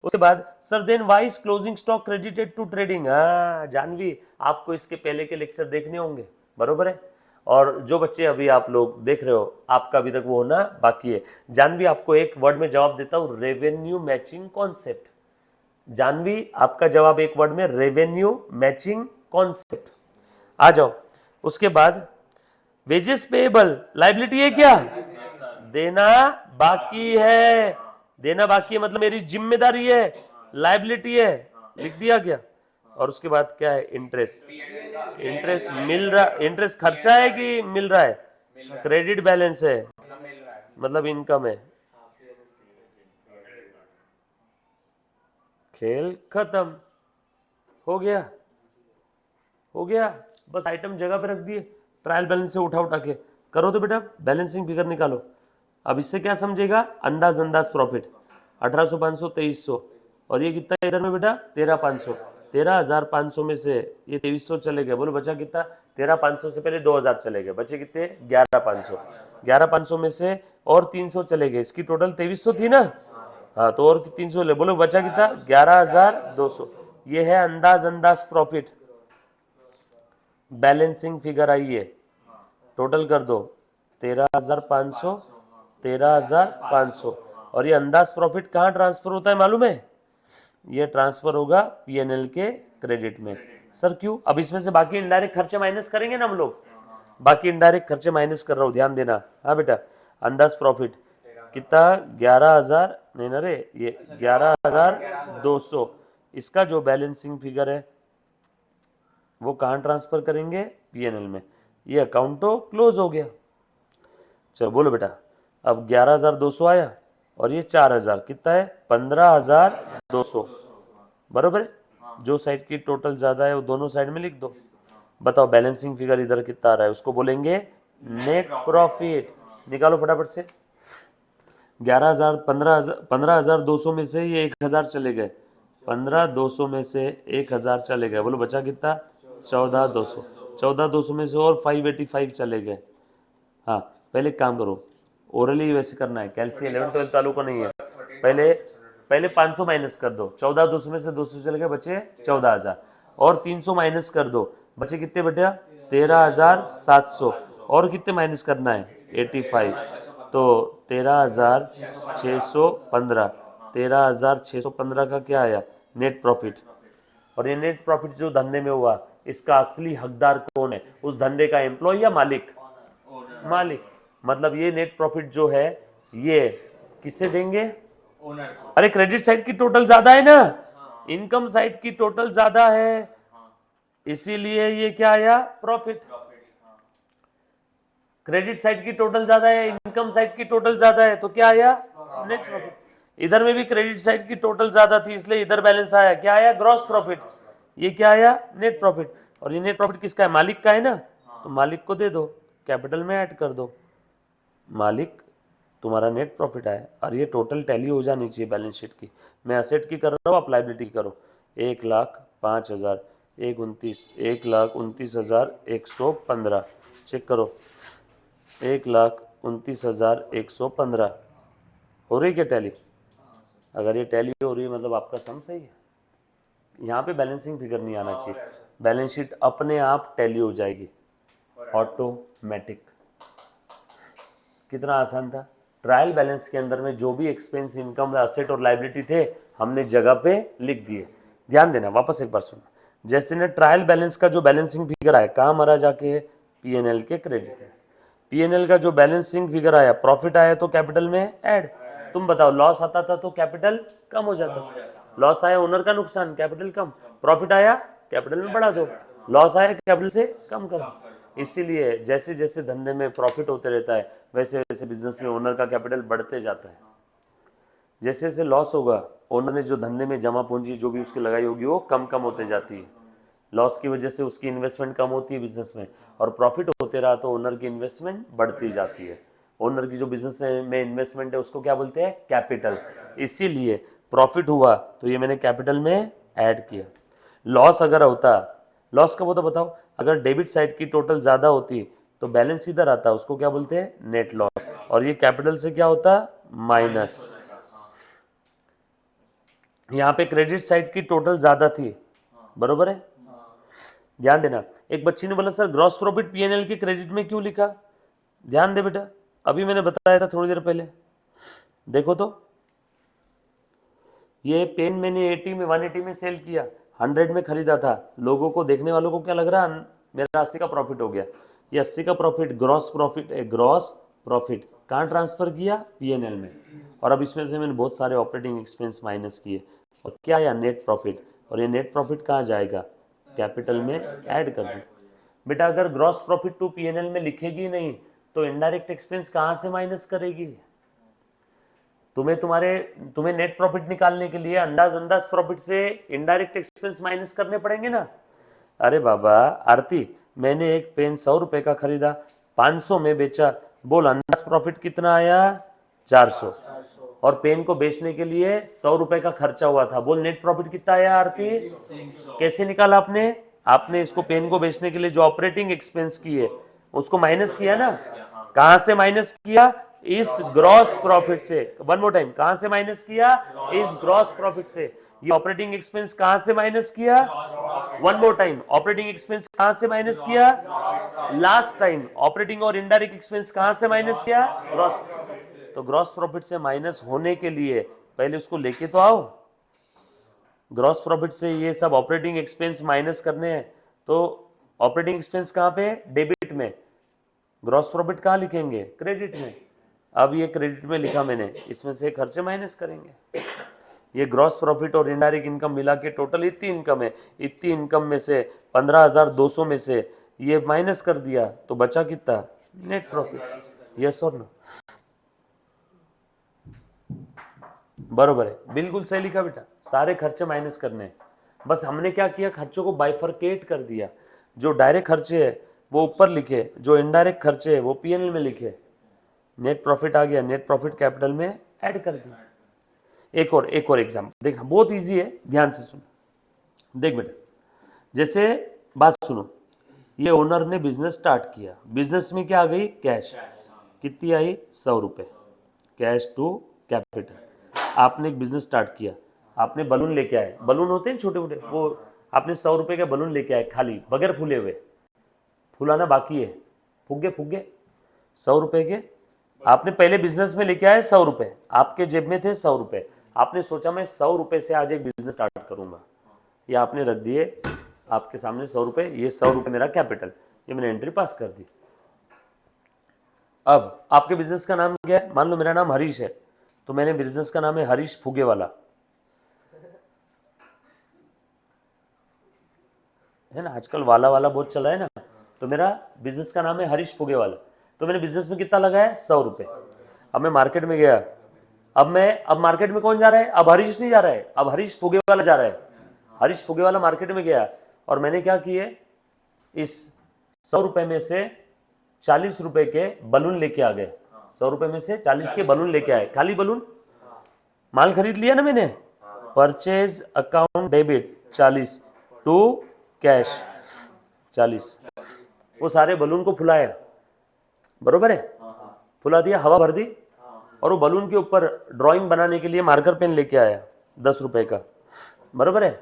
[SPEAKER 1] उसके बाद sir then why is closing stock credited to trading? हाँ जानवी, आपको इसके पहले के लेक्चर देखने होंगे, बरोबर है। और जो बच्चे अभी आप लोग देख रहे हो, आपका अभी तक वो होना बाकी है। जानवी, आपको एक वर्ड में जवाब देता हूं, रेवेन्यू मैचिंग कॉन्सेप्ट। जानवी, आपका जवाब एक वर्ड में, रेवेन्यू मैचिंग कॉन्सेप्ट। आ जाओ। उसके बाद वेजेस पेएबल, लायबिलिटी है क्या? देना बाकी है। देना बाकी है मतलब मेरी जिम्मेदारी है, लायबिलिटी है, लिख दिया क्या? और उसके बाद क्या है? इंटरेस्ट। इंटरेस्ट मिल रहा, इंटरेस्ट खर्चा है कि मिल रहा है? क्रेडिट बैलेंस है, मतलब इनकम है। खेल खत्म हो गया, हो गया। बस आइटम जगह पे रख दिए, ट्रायल बैलेंस से उठा के करो तो बेटा बैलेंसिंग फिगर निकालो। अब इससे क्या समझेगा? अंदाज प्रॉफिट 1800, 500, 2300, और ये कितना इधर में बेटा? 13500। 13500 में से ये 2300 चले गए, बोलो बचा कितना? 13500 से पहले 2000 चले गए, बचे कितने? 11500। 11500 में से और 300 चले गए, इसकी टोटल 2300 थी ना। हाँ, तो और 300 ले, बोलो बचा कितना? 11200। ये है अंदाज प्रॉफिट। बैलेंसिंग फिगर आई है, टोटल कर दो 13500, 13500। और ये अंदाज प्रॉफिट कहाँ ट्रांसफर होता है मालूम है? ये ट्रांसफर होगा पीएनएल के क्रेडिट में। सर क्यों? अब इसमें से बाकी इनडायरेक्ट खर्चे माइनस करेंगे ना हम लोग, बाकी इनडायरेक्ट खर्चे माइनस कर रहा हूँ, ध्यान देना। हाँ बेटा, अंदाज प्रॉफिट कितना? 11000 नहीं ना रे, ये 11200। इसका जो बैलेंसिंग फिगर है वो कहाँ ट्रांसफर करेंगे? पीएनएल में। ये अकाउंट तो क्लोज हो गया। चलो बोलो बेटा, अब 11200 आया और ये 4000, कितना है? 15200, बरोबर है। जो साइड की टोटल ज्यादा है वो दोनों साइड में लिख दो। बताओ बैलेंसिंग फिगर इधर कितना आ रहा है, उसको बोलेंगे नेट प्रॉफिट। निकालो फटाफट से। 11000, 15200 में से ये 1000 चले गए, 15200 में से 1000 चले गए, बोलो बचा कितना? 14200। 14,200 में से और 585 चले गए। हाँ, पहले एक काम करो, ओरली वैसे करना है, कैलसी 11 12 वालों को नहीं है। पहले 500 माइनस कर दो, 14,200 में से 200 चले गए, बचे 14,000, और 300 माइनस कर दो, बचे कितने बेटा? 13,700, और कितने माइनस करना है? 85, तो 13,615, 13,615 का क्या आया? Net profit. और ये नेट प्रॉफिट जो धंधे में हुआ, इसका असली हकदार कौन है? उस धंधे का एम्प्लॉय या मालिक? मालिक। मतलब ये नेट प्रॉफिट जो है ये किससे देंगे?
[SPEAKER 3] ओनर।
[SPEAKER 1] अरे क्रेडिट साइड की टोटल ज्यादा है ना, इनकम साइड की टोटल ज्यादा है, इसीलिए ये क्या आया? प्रॉफिट। क्रेडिट साइड की टोटल ज्यादा है, इनकम साइड की टोटल ज्यादा है, तो क्या आया? Net profit. इधर में भी क्रेडिट साइड की टोटल ज्यादा थी, इसलिए इधर बैलेंस आया, क्या आया? Gross profit. ये क्या आया? Net profit. और ये नेट प्रॉफिट किसका है? मालिक का है ना, तो मालिक को दे दो, कैपिटल में ऐड कर दो, मालिक तुम्हारा नेट प्रॉफिट आया। और ये टोटल टैली हो जानी चाहिए बैलेंस शीट की। मैं असेट की कर रहा हूँ, आप लाइबिलिटी की करो। 1,05,000, 1,29,115, चेक करो, 1,29,115 हो रही क्या टैली? अगर ये टैली हो रही है मतलब आपका सम सही है। यहाँ पे बैलेंसिंग फिगर नहीं आना चाहिए, बैलेंस शीट अपने आप टैली हो जाएगी, ऑटोमेटिक। कितना आसान था। ट्रायल बैलेंस के अंदर में जो भी एक्सपेंस, इनकम, असेट और लाइबिलिटी थे, हमने जगह पे लिख दिए। ध्यान देना, वापस एक बार सुनना। जैसे ने ट्रायल बैलेंस का जो बैलेंसिंग फिगर आया, कहाँ मरा जाके? पीएनएल के क्रेडिट में। पीएनएल का जो बैलेंसिंग फिगर आया, प्रॉफिट आया तो कैपिटल में ऐड। तुम बताओ, लॉस आता था तो कैपिटल कम हो जाता था। लॉस आया, ओनर का नुकसान, कैपिटल कम। प्रॉफिट आया, कैपिटल में बढ़ा दो। लॉस आया, कैपिटल से कम कर दो। इसीलिए जैसे जैसे धंधे में प्रॉफिट होते रहता है, वैसे वैसे बिजनेस में ओनर का कैपिटल बढ़ते जाता है। जैसे जैसे लॉस होगा, ओनर ने जो धंधे में जमा पूंजी जो भी उसकी लगाई होगी वो कम कम होते जाती है। लॉस की वजह से उसकी इन्वेस्टमेंट कम होती है बिजनेस में, और प्रॉफिट होते रहा तो ओनर की इन्वेस्टमेंट बढ़ती जाती है। ओनर की जो बिजनेस में इन्वेस्टमेंट है उसको क्या बोलते हैं? कैपिटल। इसीलिए प्रॉफिट हुआ तो ये मैंने कैपिटल में ऐड किया। लॉस अगर होता, लॉस कब होता बताओ? अगर डेबिट साइड की टोटल ज्यादा होती तो बैलेंस इधर आता, उसको क्या बोलते हैं? Net loss. और ये कैपिटल से क्या होता? माइनस। यहाँ पे क्रेडिट साइड की टोटल ज्यादा थी, बरोबर है? ध्यान देना, एक बच्ची ने बोला सर ग्रॉस प्रॉफिट पीएनएल के क्रेडिट में क्यों लिखा? ध्यान दे बेटा, अभी मैंने बताया था थोड़ी देर पहले, देखो तो, ये पेन मैंने 80 में 180 में सेल किया, 100 में खरीदा था। लोगों को, देखने वालों को क्या लग रहा? मेरा 80 का प्रॉफिट हो गया। ये 80 का प्रॉफिट ग्रॉस प्रॉफिट है। ग्रॉस प्रॉफिट कहाँ ट्रांसफर किया? पीएनएल में। और अब इसमें से मैंने बहुत सारे ऑपरेटिंग एक्सपेंस माइनस किए, और क्या आया? Net profit. और ये नेट प्रॉफिट कहाँ जाएगा? कैपिटल में ऐड कर दो। बेटा अगर ग्रॉस प्रॉफिट टू पीएनएल में लिखेगी नहीं तो इनडायरेक्ट एक्सपेंस कहाँ से माइनस करेगी? तुम्हें नेट प्रॉफिट निकालने के लिए अंदाज प्रॉफिट से इनडायरेक्ट एक्सपेंस माइनस करने पड़ेंगे ना। अरे बाबा आरती, मैंने एक पेन 100 रुपए का खरीदा, 500 में बेचा, बोल अंदाज प्रॉफिट कितना आया? 400। और पेन को बेचने के लिए 100 रुपए का खर्चा हुआ था, बोल नेट प्रॉफिट कितना आया आरती? कैसे निकाला आपने? आपने इसको, पेन को बेचने के लिए जो ऑपरेटिंग एक्सपेंस किए उसको माइनस किया ना। कहां से माइनस किया? इस ग्रॉस प्रॉफिट से। वन मोर टाइम, कहां से माइनस किया? इस ग्रॉस प्रॉफिट से। ये ऑपरेटिंग एक्सपेंस कहां से माइनस किया? One more time, operating expense कहां से माइनस किया? लास्ट टाइम ऑपरेटिंग और इनडायरेक्ट एक्सपेंस कहां से माइनस किया? ग्रॉस। तो ग्रॉस प्रॉफिट से माइनस होने के लिए पहले उसको लेके तो आओ। ग्रॉस प्रॉफिट से ये सब ऑपरेटिंग एक्सपेंस माइनस करने हैं, तो ऑपरेटिंग एक्सपेंस कहां पे? डेबिट में। ग्रॉस प्रॉफिट कहां लिखेंगे? क्रेडिट में। अब ये क्रेडिट में लिखा मैंने, इसमें से खर्चे माइनस करेंगे। ये ग्रॉस प्रॉफिट और इनडायरेक्ट इनकम मिला के टोटल इतनी इनकम है। इतनी इनकम में से 15,200 में से ये माइनस कर दिया तो बचा कितना? Net profit. यस और नो? बरोबर है, बिल्कुल सही लिखा बेटा। सारे खर्चे माइनस करने हैं। बस हमने क्या किया? खर्चों को बाइफरकेट कर दिया। जो डायरेक्ट खर्चे है वो ऊपर लिखे, जो इनडायरेक्ट खर्चे है वो पीएनएल में लिखे। नेट प्रॉफिट आ गया, नेट प्रॉफिट कैपिटल में ऐड कर दिया। एक और एग्जांपल देखना, बहुत इजी है, ध्यान से सुनो। देख बेटा, जैसे बात सुनो, ये ओनर ने बिजनेस स्टार्ट किया, बिजनेस में क्या आ गई, कैश। कितनी आई, 100 रुपये, कैश टू कैपिटल। आपने एक बिजनेस स्टार्ट किया, आपने बलून लेके आए, बलून होते हैं छोटे मोटे, वो आपने 100 रुपये के बलून लेके आए खाली, बगैर फूले हुए, फुलाना बाकी है, फुग गए 100 रुपये के। आपने पहले बिजनेस में लेके आए 100 रुपये, आपके जेब में थे 100 रुपये, आपने सोचा मैं 100 रुपये से आज एक बिजनेस स्टार्ट करूंगा, ये आपने रख दिए आपके सामने 100 रुपये, ये 100 रुपये मेरा कैपिटल, ये मैंने एंट्री पास कर दी। अब आपके बिजनेस का नाम क्या है, मान लो मेरा नाम हरीश है, तो मैंने बिजनेस का नाम है हरीश फुगे वाला, है ना, आजकल वाला वाला बहुत चल रहा है ना, तो मेरा बिजनेस का नाम है हरीश फुगे वाला। तो मैंने बिजनेस में कितना लगाया, 100 रुपये। अब मैं मार्केट में गया, अब मार्केट में कौन जा रहा है, अब हरीश नहीं जा रहा है, अब हरीश फुगे वाला जा रहा है। हरीश फुगे वाला मार्केट में गया और मैंने क्या किए, इस 100 रुपये में से 40 रुपये के बलून लेके आ गए, 100 रुपये में से 40 के बलून लेके आए, खाली बलून, माल खरीद लिया ना मैंने, purchase account debit 40 to cash 40, वो सारे बलून को फुलाया, बरोबर है, फुला दिया, हवा भर दी, और वो बलून के ऊपर ड्राइंग बनाने के लिए मार्कर पेन लेके आया 10 रुपए का, बरोबर है,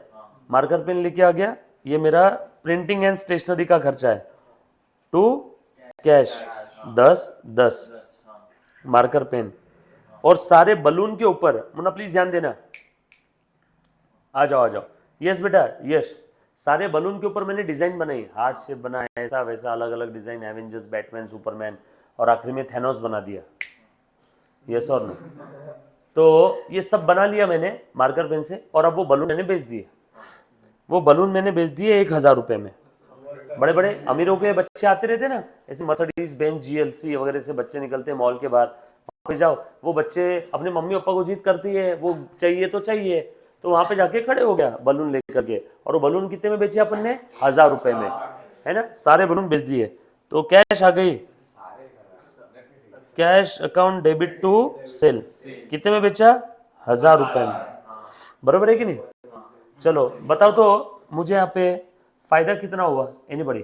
[SPEAKER 1] मार्कर पेन लेके आ गया, ये मेरा प्रिंटिंग एंड स्टेशनरी का खर्चा है, टू कैश 10 मार्कर पेन, और सारे बलून के ऊपर, मुन्ना प्लीज ध्यान देना, आ जाओ, यस बेटा यस, सारे बलून के ऊपर मैंने डिजाइन बनाई, हार्ट शेप बनाया, ऐसा वैसा अलग अलग डिजाइन, एवेंजर्स, बैटमैन, सुपरमैन, और आखिरी में थैनोस बना दिया, यस और नो। तो ये सब बना लिया मैंने मार्कर पेन से, और अब वो बलून मैंने बेच दिए, वो बलून मैंने बेच दिए 1000 रुपये में। बड़े बड़े अमीरों के बच्चे आते रहते ना, ऐसे मर्सिडीज बेंज GLC वगैरह से बच्चे निकलते हैं मॉल के बाहर, वहाँ पे जाओ, वो बच्चे अपने मम्मी पापा को जिद करती है, वो चाहिए तो चाहिए, तो वहाँ पे जाके खड़े हो गया बलून लेकर के, और वो बलून कितने में बेचे अपन ने, 1000 रुपये में, है ना, सारे बलून बेच दिए, तो कैश आ गई, cash account debit to sale, कितने में बेचा, 1000 रुपये में, बरोबर है कि नहीं। चलो बताओ तो मुझे यहाँ पे फायदा कितना हुआ, एनीबॉडी,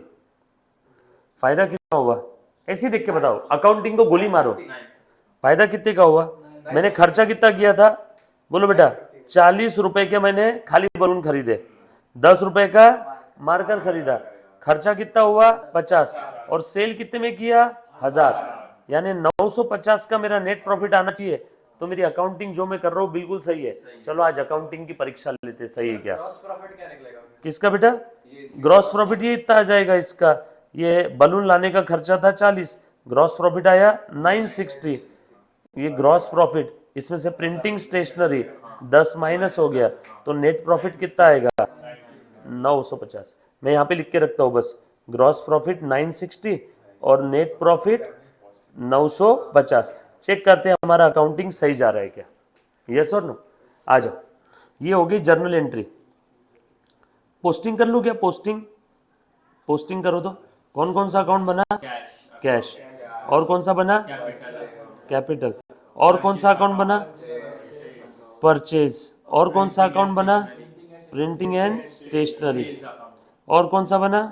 [SPEAKER 1] फायदा कितना हुआ, ऐसे ही देख के बताओ, अकाउंटिंग को गोली मारो, फायदा कितने का हुआ, मैंने खर्चा कितना किया था, बोलो बेटा, 40 रुपए के मैंने खाली बलून खरीदे, 10 रुपए का मार्कर खरीदा, खर्चा कितना हुआ 50, और सेल कितने में किया 1000, यानी 950 का मेरा नेट प्रॉफिट आना चाहिए। तो मेरी अकाउंटिंग जो मैं कर रहा हूँ बिल्कुल सही है। चलो आज अकाउंटिंग की परीक्षा लेते, सही है क्या,
[SPEAKER 2] ग्रॉस प्रॉफिट क्या निकलेगा फिर?
[SPEAKER 1] किसका बेटा, ग्रॉस प्रॉफिट ये इतना आ जाएगा, इसका ये बलून लाने का खर्चा था 40, ग्रॉस प्रॉफिट आया 960, ये ग्रॉस प्रॉफिट, इसमें से प्रिंटिंग स्टेशनरी 10 माइनस हो गया, तो नेट प्रॉफिट कितना आएगा 950। मैं यहाँ पे लिख के रखता हूँ बस, ग्रॉस प्रॉफिट 960 और नेट प्रॉफिट 950। चेक करते हैं हमारा अकाउंटिंग सही जा रहा है क्या, यस और नो। आ जाओ, ये हो गई जर्नल एंट्री। पोस्टिंग कर लूँ क्या, पोस्टिंग करो तो कौन कौन सा अकाउंट बना, कैश, और कौन सा बना, कैपिटल, और कौन सा अकाउंट बना, परचेज, और कौन सा अकाउंट बना, प्रिंटिंग एंड स्टेशनरी, और कौन सा बना,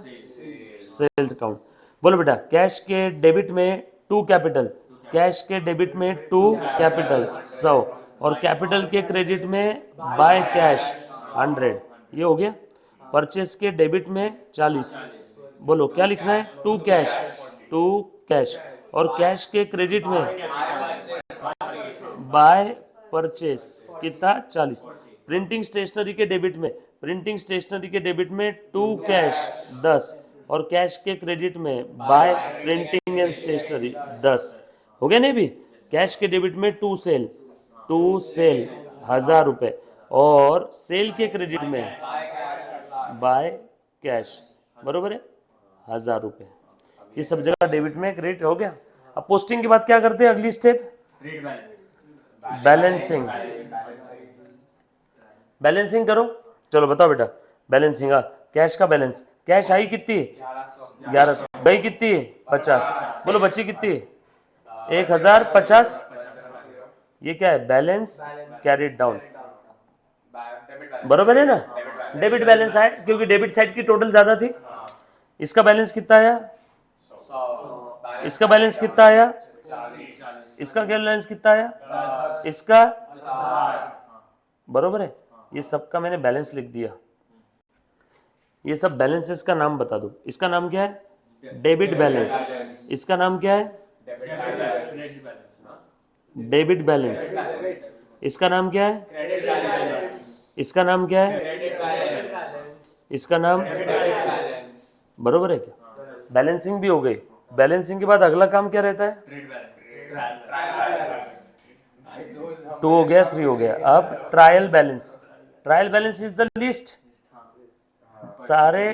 [SPEAKER 1] सेल्स अकाउंट। बोलो बेटा, कैश के डेबिट में 2 कैपिटल, कैश के डेबिट में 2 कैपिटल 100, और कैपिटल के क्रेडिट में बाय कैश 100, ये हो गया। परचेस के डेबिट में 40, बोलो क्या लिखना है, 2 कैश, और कैश के क्रेडिट में बाय परचेस कितना 40। प्रिंटिंग स्टेशनरी के डेबिट में, प्रिंटिंग स्टेशनरी के डेबिट में 2 कैश 10, और कैश के क्रेडिट में बाय प्रिंटिंग एंड स्टेशनरी 10, हो गया नहीं भी। कैश के डेबिट में 2 सेल 1000 रुपए, और सेल के क्रेडिट में बाय कैश, बरोबर है 1000 रुपए। ये सब जगह डेबिट में क्रेडिट हो गया। अब पोस्टिंग के बाद क्या करते हैं, अगली स्टेप बैलेंसिंग, बैलेंसिंग करो। चलो बताओ बेटा, बैलेंसिंग, कैश का बैलेंस, कैश आई कितनी 1100, गई कितनी 50, बोलो बची कितनी 1050, ये क्या है, बैलेंस कैरिड डाउन, बरोबर है ना, डेबिट बैलेंस आए, क्योंकि डेबिट साइड की टोटल ज्यादा थी, इसका बैलेंस कितना आया, इसका बैलेंस कितना आया, इसका बैलेंस कितना आया, इसका, बरोबर है। ये सबका मैंने बैलेंस लिख दिया। ये सब बैलेंसेस का नाम बता दो। इसका नाम क्या है, डेबिट बैलेंस। इसका नाम क्या है,
[SPEAKER 3] क्रेडिट बैलेंस ना,
[SPEAKER 1] डेबिट बैलेंस। इसका नाम क्या है, इसका नाम क्या है, इसका नाम, बरोबर है क्या। बैलेंसिंग भी हो गई। बैलेंसिंग के बाद अगला काम क्या रहता है,
[SPEAKER 3] ट्रेड बैलेंस,
[SPEAKER 1] 2 हो गया, 3 हो गया। अब trial balance. Trial balance is the list सारे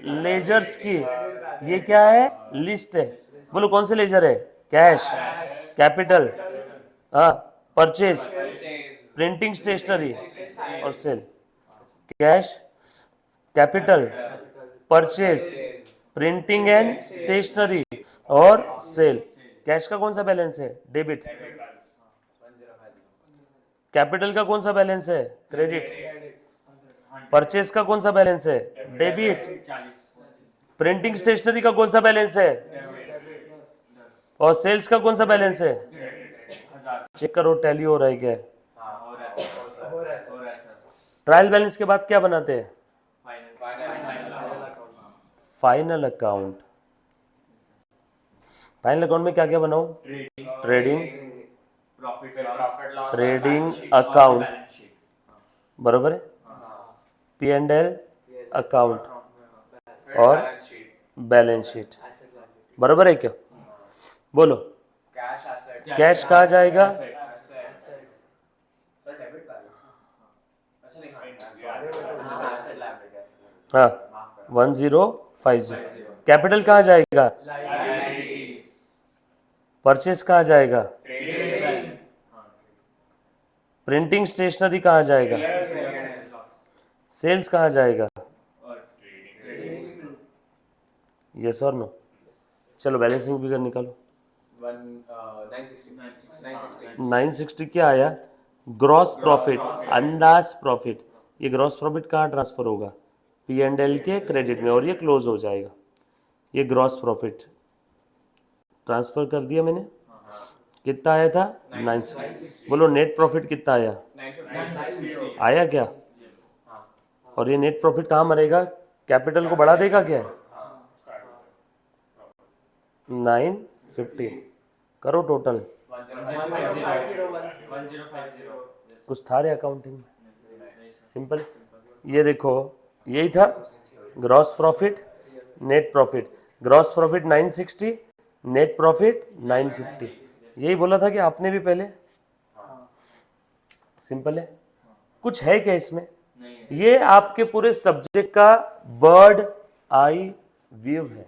[SPEAKER 1] लेजर्स की। ये क्या है, लिस्ट है। बोलो कौन से लेजर है, कैश, कैपिटल, हाँ, परचेज, प्रिंटिंग स्टेशनरी और sale. Cash, capital, purchase, printing and stationery और सेल। कैश का कौन सा बैलेंस है, डेबिट। कैपिटल का कौन सा बैलेंस है, क्रेडिट। परचेज का कौन सा बैलेंस है, डेबिट।
[SPEAKER 3] 40,
[SPEAKER 1] प्रिंटिंग स्टेशनरी का कौन सा बैलेंस है, और सेल्स का कौन सा बैलेंस है।
[SPEAKER 3] 1000,
[SPEAKER 1] चेक करो टैली हो रहा है क्या।
[SPEAKER 3] और ऐसा
[SPEAKER 1] ट्रायल बैलेंस के बाद क्या बनाते हैं,
[SPEAKER 3] final
[SPEAKER 1] final account. Final account में क्या क्या बनाऊं, trading,
[SPEAKER 3] profit loss,
[SPEAKER 1] trading account,
[SPEAKER 3] balance sheet,
[SPEAKER 1] बरोबर है, P&L अकाउंट और बैलेंस शीट, बरोबर है क्या। बोलो
[SPEAKER 2] कैश एसेट,
[SPEAKER 1] कैश कहाँ जाएगा, हाँ 1050। कैपिटल कहाँ जाएगा, परचेस कहाँ जाएगा, प्रिंटिंग स्टेशनरी कहाँ जाएगा, सेल्स कहाँ जाएगा, यस और नो। चलो बैलेंसिंग फिगर निकालो। 960 क्या आया, ग्रॉस प्रॉफिट, अंदाज प्रॉफिट। ये ग्रॉस प्रॉफिट कहाँ ट्रांसफर होगा, P&L के क्रेडिट में, और ये क्लोज हो जाएगा। ये ग्रॉस प्रॉफिट ट्रांसफर कर दिया मैंने। कितना आया था, 960। बोलो नेट प्रॉफिट कितना आया,
[SPEAKER 2] 950
[SPEAKER 1] आया क्या। और ये नेट प्रॉफिट कहाँ मरेगा, कैपिटल को बढ़ा देगा क्या, 950। करो टोटल,
[SPEAKER 3] 1050,
[SPEAKER 1] कुछ था रे अकाउंटिंग में, सिंपल। ये देखो यही था gross profit, net profit. Gross profit 960, net profit 950। यही बोला था कि आपने भी पहले, सिंपल है। कुछ है क्या इसमें, ये आपके पूरे सब्जेक्ट का बर्ड आई व्यू है।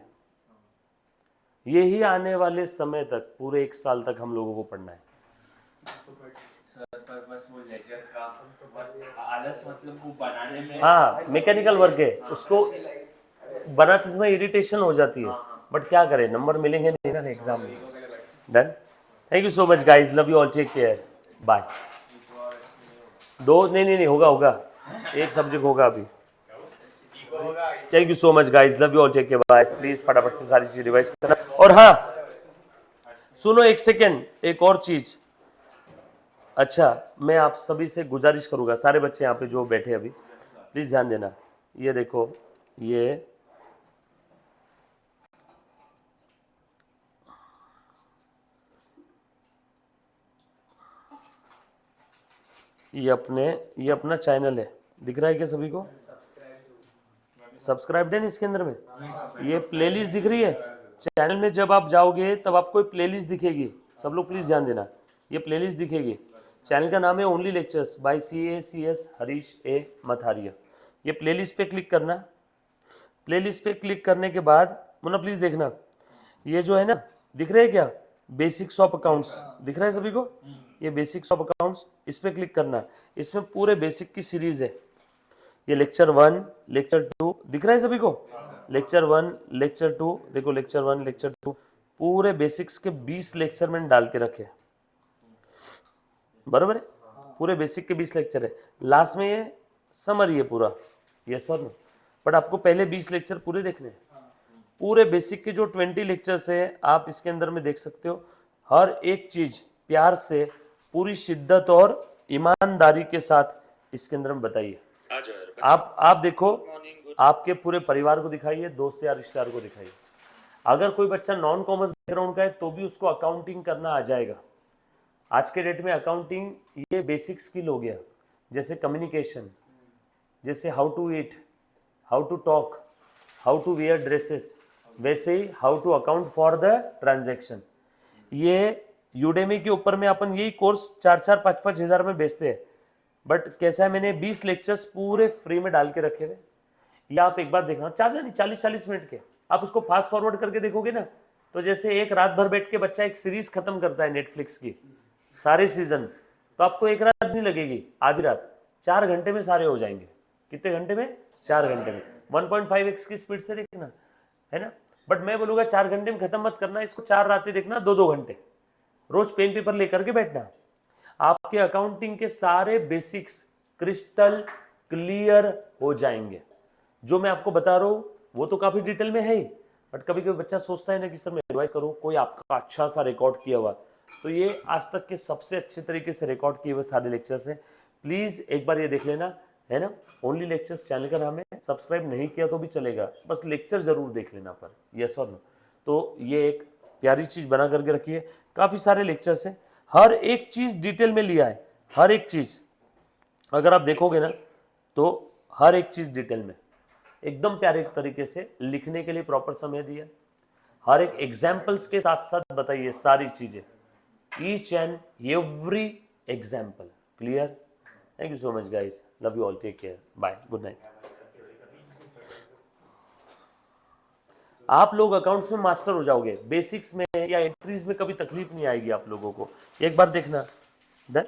[SPEAKER 1] यही आने वाले समय तक, पूरे 1 साल तक हम लोगों को पढ़ना है।
[SPEAKER 3] सर पर बस वो लेजर का आलस, मतलब वो बनाने में,
[SPEAKER 1] हाँ मैकेनिकल वर्क है, उसको बनाते समय इरिटेशन हो जाती है, बट क्या करें, नंबर मिलेंगे नहीं ना एग्जाम में। Done, thank you so much guys, love you all, take care, bye. दो नहीं होगा, एक सब्जेक्ट होगा अभी। Thank you so much guys, love you all, take care, bye. Please फटाफट से सारी चीज रिवाइज करना। और हाँ सुनो एक सेकेंड, एक और चीज। अच्छा, मैं आप सभी से गुजारिश करूंगा, सारे बच्चे यहाँ पे जो बैठे अभी, प्लीज ध्यान देना। ये देखो, ये ये अपना चैनल है, दिख रहा है क्या सभी को, सब्सक्राइब्ड है ना इसके अंदर में। ये प्लेलिस्ट दिख रही है चैनल में, जब आप जाओगे तब आपको प्लेलिस्ट दिखेगी। सब लोग प्लीज ध्यान देना, ये प्लेलिस्ट दिखेगी। चैनल का नाम है only lectures by CACS Harish A Mathariya. ये प्लेलिस्ट पे क्लिक करना। प्लेलिस्ट पे क्लिक करने के बाद मुन्ना प्लीज देखना, ये जो है ना, दिख रहे हैं क्या, बेसिक्स ऑफ अकाउंट्स दिख रहा है सभी को। ये बेसिक्स ऑफ अकाउंट्स, इस पे क्लिक करना। इसमें पूरे बेसिक की सीरीज है। ये लेक्चर 1, लेक्चर 2 दिख रहा है सभी को। लेक्चर 1, लेक्चर 2, देखो लेक्चर 1, लेक्चर 2, पूरे बेसिक्स के 20 लेक्चर मैंने डाल के रखे, बराबर है। पूरे बेसिक के 20 लेक्चर है। लास्ट में ये समरी है पूरा, यस और नो। बट आपको पहले 20 लेक्चर पूरे देखने हैं। पूरे बेसिक के जो 20 लेक्चर्स है आप इसके अंदर में देख सकते हो। हर एक चीज प्यार से, पूरी शिद्दत और ईमानदारी के साथ इसके अंदर में बताइए। आप देखो, आपके पूरे परिवार को दिखाइए, दोस्त या रिश्तेदार को दिखाइए। अगर कोई बच्चा नॉन कॉमर्स बैकग्राउंड का है तो भी उसको अकाउंटिंग करना आ जाएगा। आज के डेट में अकाउंटिंग ये बेसिक स्किल हो गया, जैसे कम्युनिकेशन, जैसे how to eat, how to talk, how to wear dresses, वैसे ही how to account for the transaction. ये यूडेमी के ऊपर में अपन यही कोर्स 4-5 हज़ार में बेचते हैं, बट कैसा है, मैंने 20 लेक्चर्स पूरे फ्री में डाल के रखे हुए। या आप एक बार देखना, 40-40 मिनट के, आप उसको फास्ट फॉरवर्ड करके देखोगे ना, तो जैसे एक रात भर बैठ के बच्चा एक सीरीज खत्म करता है नेटफ्लिक्स की, सारे सीजन, तो आपको एक रात नहीं लगेगी, आधी रात, 4 घंटे में सारे हो जाएंगे। कितने घंटे में? 4 घंटे में। 1.5x की स्पीड से देखना है ना। बट मैं बोलूंगा 4 घंटे में खत्म मत करना, इसको 4 रातें देखना, 2-2 घंटे रोज पेन पेपर लेकर के बैठना। आपके अकाउंटिंग के सारे बेसिक्स क्रिस्टल क्लियर हो जाएंगे। जो मैं आपको बता रहा हूं वो तो काफी डिटेल में है ही, बट कभी कभी बच्चा सोचता है ना कि सर मैं एडवाइस करूं, कोई आपका अच्छा सा रिकॉर्ड किया हुआ, तो ये आज तक के सबसे अच्छे तरीके से रिकॉर्ड किए हुए सारे लेक्चर्स हैं। प्लीज एक बार ये देख लेना, है ना। ओनली लेक्चर्स चैनल का नाम है, सब्सक्राइब नहीं किया तो भी चलेगा, बस लेक्चर जरूर देख लेना पर, यस और नो। तो ये एक प्यारी चीज बना करके रखिए। काफी सारे लेक्चर्स हैं, हर एक चीज डिटेल में लिया है, हर एक चीज अगर आप देखोगे ना तो हर एक चीज डिटेल में एकदम प्यारे तरीके से लिखने के लिए प्रॉपर समय दिया, हर एक एग्जाम्पल्स के साथ साथ बताइए सारी चीजें, each and every example clear. Thank you so much guys, love you all, take care, bye, good night. आप लोग अकाउंट्स में मास्टर हो जाओगे, बेसिक्स में या एंट्रीज में कभी तकलीफ नहीं आएगी आप लोगों को। एक बार देखना, डन।